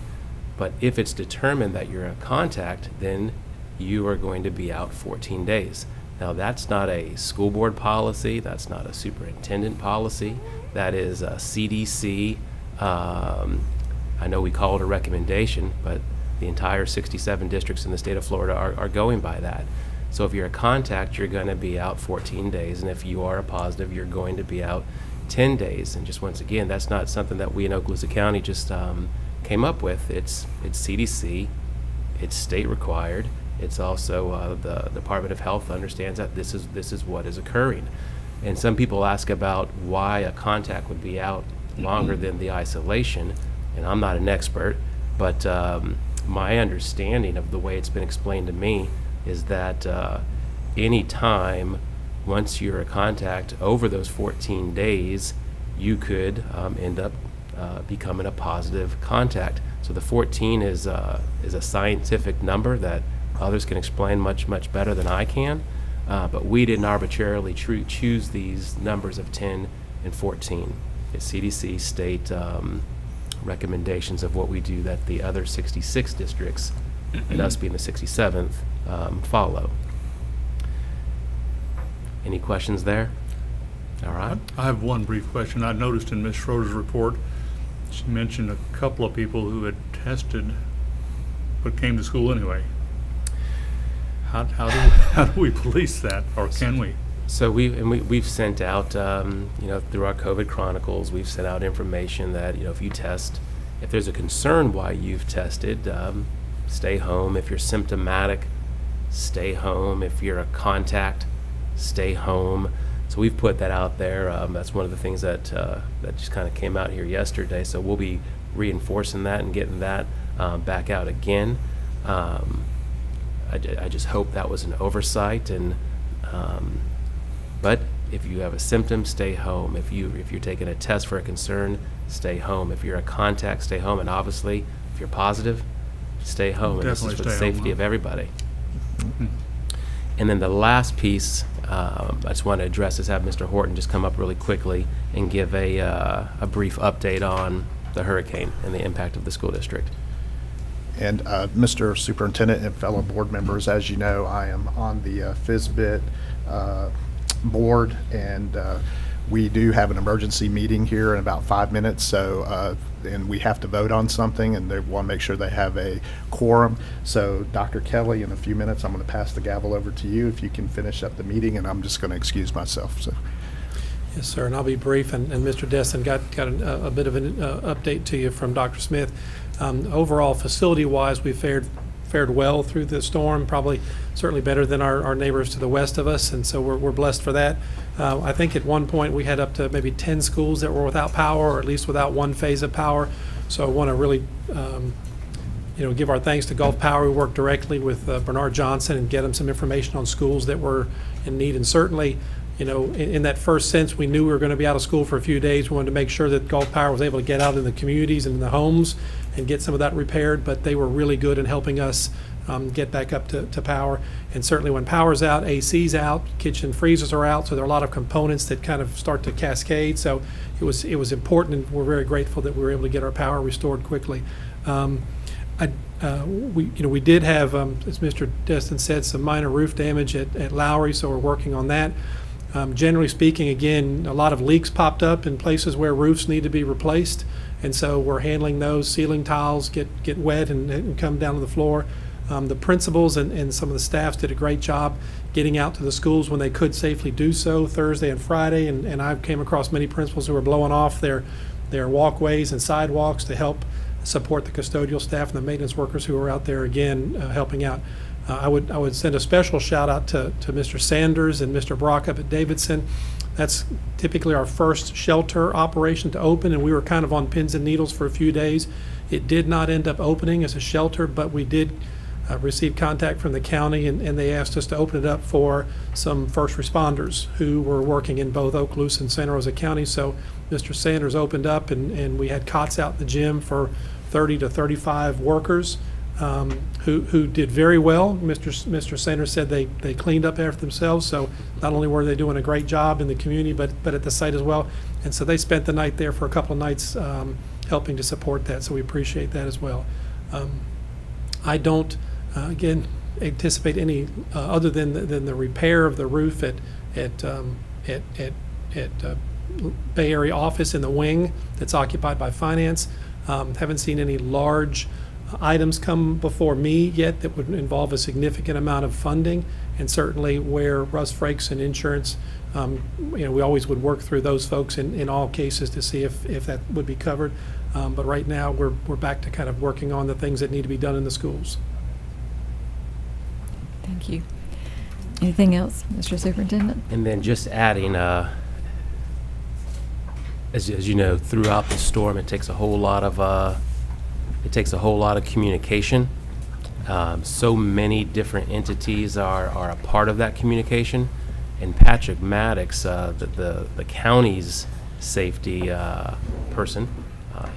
But if it's determined that you're a contact, then you are going to be out 14 days. Now, that's not a school board policy. That's not a superintendent policy. That is a CDC. I know we call it a recommendation, but The entire 67 districts in the state of Florida are going by that. So if you're a contact, you're going to be out 14 days, and if you are a positive, you're going to be out 10 days. And just once again, that's not something that we in Okaloosa County just came up with. It's CDC, it's state required. It's also the Department of Health understands that this is what is occurring. And some people ask about why a contact would be out longer than the isolation, and I'm not an expert, but my understanding of the way it's been explained to me is that any time, once you're a contact over those 14 days, you could end up becoming a positive contact. So the 14 is a scientific number that others can explain much better than I can, but we didn't arbitrarily choose these numbers of 10 and 14. It's CDC state recommendations of what we do that the other 66 districts, and us being the 67th, follow. Any questions there? All right. I have one brief question. I noticed in Ms. Schroeder's report, she mentioned a couple of people who had tested but came to school anyway. How do we police that, or can we? So we've sent out, through our COVID Chronicles, we've sent out information that, if you test, if there's a concern why you've tested, stay home. If you're symptomatic, stay home. If you're a contact, stay home. So we've put that out there. That's one of the things that just kind of came out here yesterday. So we'll be reinforcing that and getting that back out again. I just hope that was an oversight, and but if you have a symptom, stay home. If you're taking a test for a concern, stay home. If you're a contact, stay home. And obviously, if you're positive, stay home. And this is for the safety of everybody. And then the last piece I just want to address is have Mr. Horton just come up really quickly and give a brief update on the hurricane and the impact of the school district. And Mr. Superintendent and fellow board members, as you know, I am on the FSBIT board, and we do have an emergency meeting here in about 5 minutes. So, and we have to vote on something, and they want to make sure they have a quorum. So, Dr. Kelly, in a few minutes, I'm going to pass the gavel over to you if you can finish up the meeting, and I'm just going to excuse myself. So. Yes, sir, and I'll be brief. And Mr. Destin got a bit of an update to you from Dr. Smith. Overall, facility-wise, we fared well through the storm, probably certainly better than our neighbors to the west of us, and so we're blessed for that. I think at one point we had up to maybe 10 schools that were without power, or at least without one phase of power. So I want to really give our thanks to Gulf Power. We worked directly with Bernard Johnson and get him some information on schools that were in need, and certainly in that first sense, we knew we were going to be out of school for a few days. We wanted to make sure that Gulf Power was able to get out in the communities and in the homes and get some of that repaired, but they were really good in helping us get back up to power. And certainly when power's out, AC's out, kitchen freezers are out, so there are a lot of components that kind of start to cascade. So it was important, and we're very grateful that we were able to get our power restored quickly. We did have, as Mr. Destin said, some minor roof damage at Lowry, so we're working on that. Generally speaking, again, a lot of leaks popped up in places where roofs need to be replaced, and so we're handling those. Ceiling tiles get wet and come down to the floor. The principals and some of the staffs did a great job getting out to the schools when they could safely do so Thursday and Friday, and I came across many principals who were blowing off their walkways and sidewalks to help support the custodial staff and the maintenance workers who were out there again helping out. I would send a special shout out to Mr. Sanders and Mr. Brock up at Davidson. That's typically our first shelter operation to open, and we were kind of on pins and needles for a few days. It did not end up opening as a shelter, but we did receive contact from the county, and they asked us to open it up for some first responders who were working in both Okaloosa and Santa Rosa County. So Mr. Sanders opened up, and we had cots out in the gym for 30 to 35 workers who did very well. Mr. Sanders said they cleaned up after themselves, so not only were they doing a great job in the community, but at the site as well. And so they spent the night there for a couple of nights helping to support that, so we appreciate that as well. I don't, again, anticipate any other than the repair of the roof at Bay Area office in the wing that's occupied by finance. Haven't seen any large items come before me yet that would involve a significant amount of funding, and certainly where Russ Frakes and insurance, we always would work through those folks in all cases to see if that would be covered. But right now, we're back to kind of working on the things that need to be done in the schools. Thank you. Anything else, Mr. Superintendent? And then just adding, as you know, throughout the storm, it takes a whole lot of communication. So many different entities are a part of that communication. And Patrick Maddox, the county's safety person,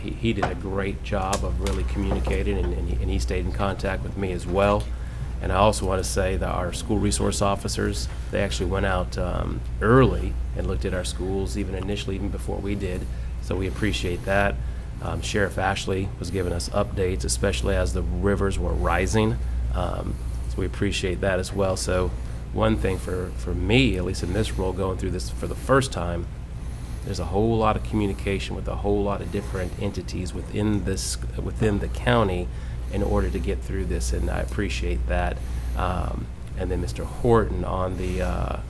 he did a great job of really communicating, and he stayed in contact with me as well. And I also want to say that our school resource officers, they actually went out early and looked at our schools, even before we did. So we appreciate that. Sheriff Ashley was giving us updates, especially as the rivers were rising. So we appreciate that as well. So one thing for me, at least in this role, going through this for the first time, there's a whole lot of communication with a whole lot of different entities within the county in order to get through this, and I appreciate that. And then Mr. Horton on the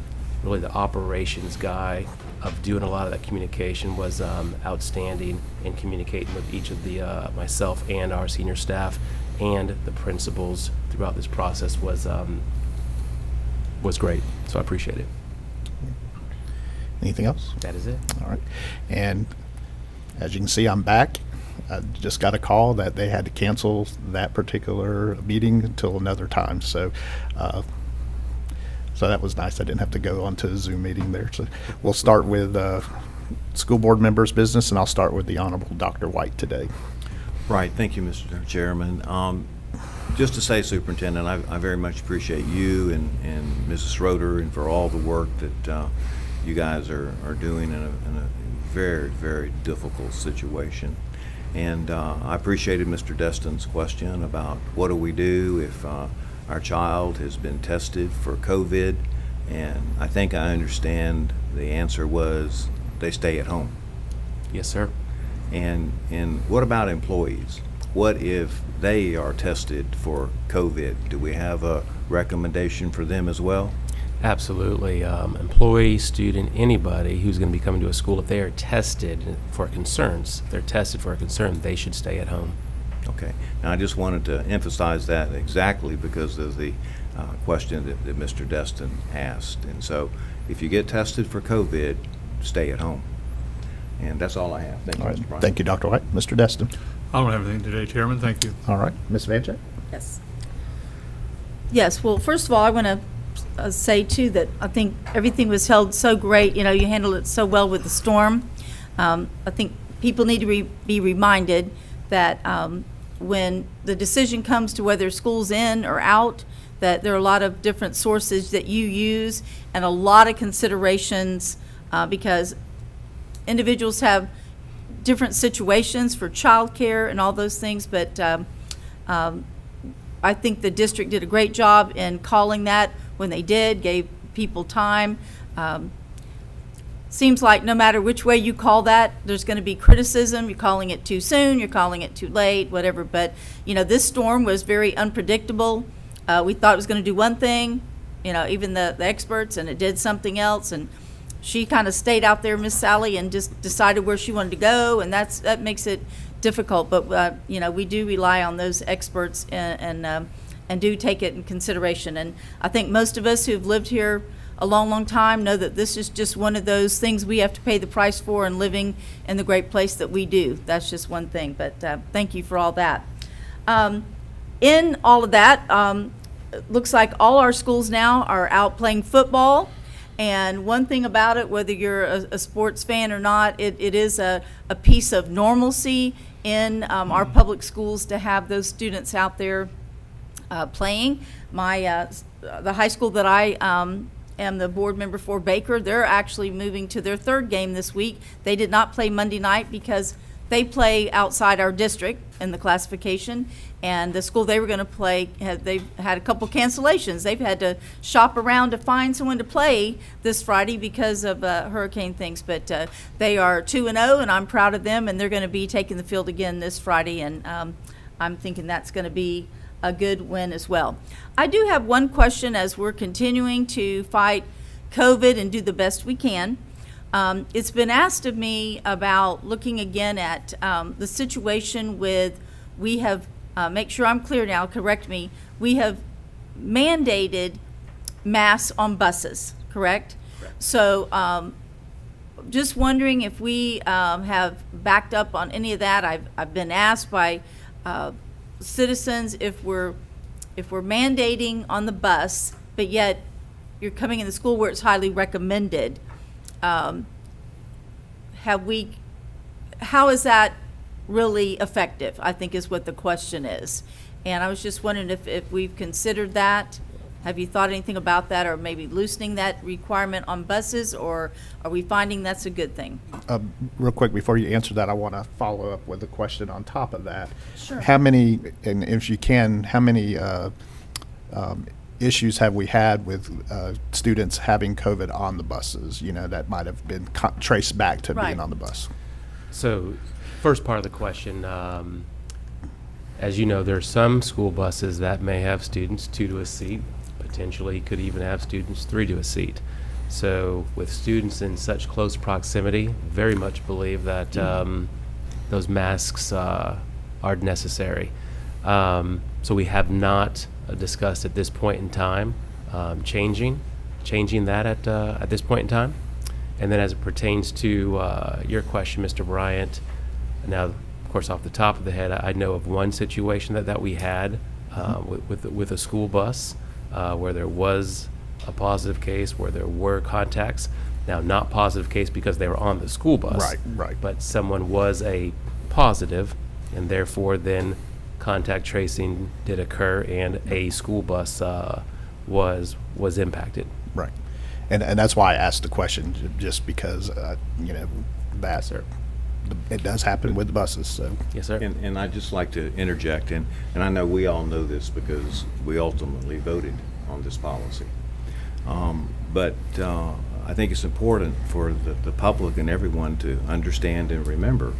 really the operations guy of doing a lot of that communication was outstanding in communicating with each of the myself and our senior staff and the principals throughout this process was great. So I appreciate it. Anything else? That is it. All right. And as you can see, I'm back. I just got a call that they had to cancel that particular meeting until another time. So that was nice. I didn't have to go onto a Zoom meeting there. So we'll start with school board members' business, and I'll start with the Honorable Dr. White today. Right. Thank you, Mr. Chairman. Just to say, Superintendent, I very much appreciate you and Mrs. Schroeder and for all the work that you guys are doing in a very, very difficult situation. And I appreciated Mr. Destin's question about what do we do if our child has been tested for COVID. And I think I understand the answer was they stay at home. Yes, sir. And what about employees? What if they are tested for COVID? Do we have a recommendation for them as well? Absolutely. Employee, student, anybody who's going to be coming to a school, if they are tested for concerns, if they're tested for a concern, they should stay at home. Okay. Now, I just wanted to emphasize that exactly because of the question that Mr. Destin asked. And so if you get tested for COVID, stay at home. And that's all I have. Thank you, All right. Mr. Bryan. Thank you, Dr. White. Mr. Destin. I don't have anything today, Chairman. Thank you. All right. Ms. Vancheck? Yes. Yes, well, first of all, I want to say, too, that I think everything was held so great. You handled it so well with the storm. I think people need to be reminded that when the decision comes to whether school's in or out, that there are a lot of different sources that you use and a lot of considerations because individuals have different situations for childcare and all those things, but I think the district did a great job in calling that when they did, gave people time. Seems like no matter which way you call that, there's going to be criticism. You're calling it too soon, you're calling it too late, whatever. But, this storm was very unpredictable. We thought it was going to do one thing, even the experts, and it did something else. And she kind of stayed out there, Miss Sally, and just decided where she wanted to go, and that makes it difficult. But we do rely on those experts and do take it in consideration. And I think most of us who've lived here a long, long time know that this is just one of those things we have to pay the price for in living in the great place that we do. That's just one thing. But thank you for all that. In all of that, it looks like all our schools now are out playing football. And one thing about it, whether you're a sports fan or not, it is a piece of normalcy in our public schools to have those students out there playing. The high school that I am the board member for, Baker, they're actually moving to their third game this week. They did not play Monday night because they play outside our district in the classification, and the school they were going to play, they've had a couple cancellations. They've had to shop around to find someone to play this Friday because of hurricane things, but they are 2-0, and I'm proud of them, and they're going to be taking the field again this Friday, and I'm thinking that's going to be a good win as well. I do have one question as we're continuing to fight COVID and do the best we can. It's been asked of me about looking again at the situation with, we have, make sure I'm clear now, correct me, we have mandated masks on buses, correct? So just wondering if we have backed up on any of that. I've been asked by citizens if we're mandating on the bus, but yet you're coming in the school where it's highly recommended. How is that really effective, I think is what the question is. And I was just wondering if we've considered that. Have you thought anything about that, or maybe loosening that requirement on buses, or are we finding that's a good thing? Real quick, before you answer that, I want to follow up with a question on top of that. Sure. How many, and if you can, how many issues have we had with students having COVID on the buses, that might have been traced back to Right. being on the bus? So, first part of the question, as you know, there are some school buses that may have students 2 to a seat, potentially could even have students 3 to a seat. So with students in such close proximity, very much believe that those masks are necessary. So we have not discussed at this point in time changing that at this point in time. And then as it pertains to your question, Mr. Bryant, now, of course, off the top of the head, I know of one situation that we had with a school bus where there was a positive case, where there were contacts. Now, not positive case because they were on the school bus. Right. But someone was a positive, and therefore then contact tracing did occur, and a school bus was impacted. Right. And that's why I asked the question, just because, that it does happen with the buses, so. Yes, sir. And I'd just like to interject, and I know we all know this because we ultimately voted on this policy. But I think it's important for the public and everyone to understand and remember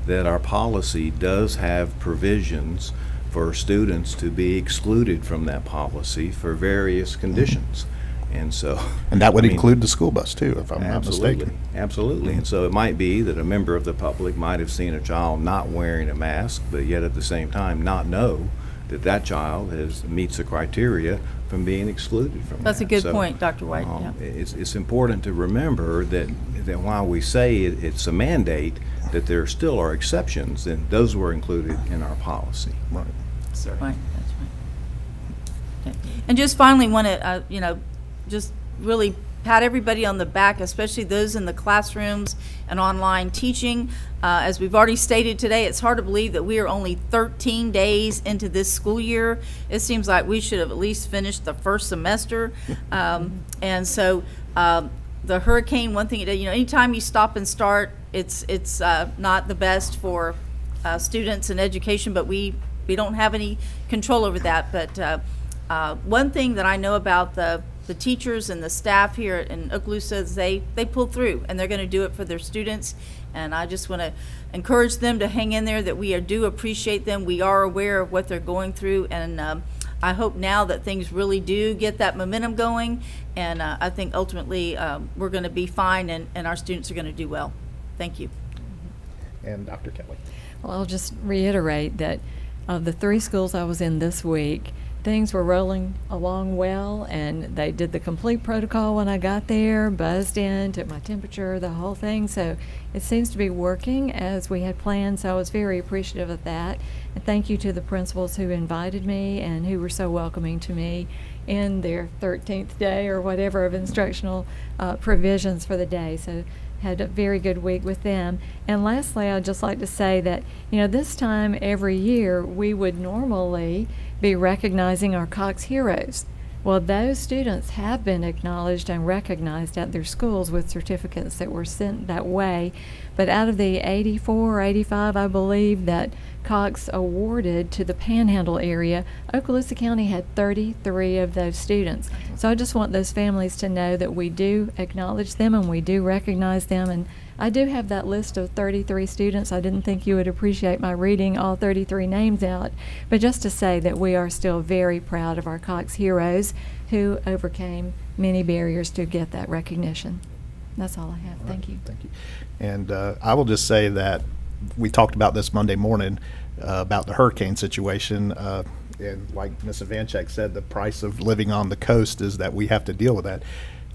that our policy does have provisions for students to be excluded from that policy for various conditions. And so. And that would I mean, include the school bus too, if I'm not mistaken. Absolutely. And so it might be that a member of the public might have seen a child not wearing a mask, but yet at the same time not know that that child meets the criteria from being excluded from that. That's a good So, point, Dr. White. Yeah. It's important to remember that while we say it's a mandate, that there still are exceptions, and those were included in our policy. Right. Sir. Right, that's right. Okay. And just finally want to, just really pat everybody on the back, especially those in the classrooms and online teaching. As we've already stated today, it's hard to believe that we are only 13 days into this school year. It seems like we should have at least finished the first semester. And so the hurricane, one thing, anytime you stop and start, it's not the best for students and education, but we don't have any control over that. But one thing that I know about the teachers and the staff here in Okaloosa is they pull through, and they're going to do it for their students. And I just want to encourage them to hang in there, that we do appreciate them. We are aware of what they're going through, and I hope now that things really do get that momentum going, and I think ultimately we're going to be fine, and our students are going to do well. Thank you. And Dr. Kelly. Well, I'll just reiterate that of the 3 schools I was in this week, things were rolling along well, and they did the complete protocol when I got there, buzzed in, took my temperature, the whole thing. So it seems to be working as we had planned, so I was very appreciative of that. And thank you to the principals who invited me and who were so welcoming to me in their 13th day or whatever of instructional provisions for the day. So had a very good week with them. And lastly, I'd just like to say that, this time every year we would normally be recognizing our Cox heroes. Well, those students have been acknowledged and recognized at their schools with certificates that were sent that way. But out of the 84 or 85, I believe, that Cox awarded to the Panhandle area, Okaloosa County had 33 of those students. So I just want those families to know that we do acknowledge them and we do recognize them, and I do have that list of 33 students. I didn't think you would appreciate my reading all 33 names out, but just to say that we are still very proud of our Cox heroes who overcame many barriers to get that recognition. That's all I have. Thank you. Thank you. And I will just say that we talked about this Monday morning about the hurricane situation. And like Ms. Ivanchek said, the price of living on the coast is that we have to deal with that.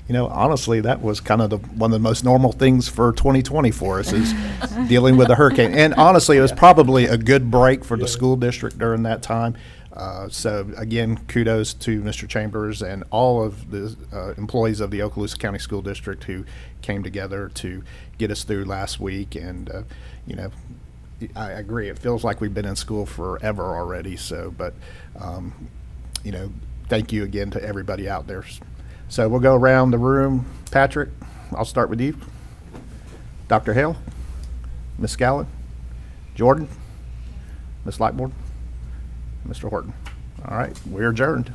You know, honestly, that was kind of one of the most normal things for 2020 for us is dealing with a hurricane. And honestly, it was probably a good break for the school district during that time. So again, kudos to Mr. Chambers and all of the employees of the Okaloosa County School District who came together to get us through last week. And, you know, I agree. It feels like we've been in school forever already. So, but, you know, thank you again to everybody out there. So we'll go around the room. Patrick, I'll start with you. Dr. Hale, Ms. Scallon, Jordan, Ms. Lightboard, Mr. Horton. All right, we're adjourned.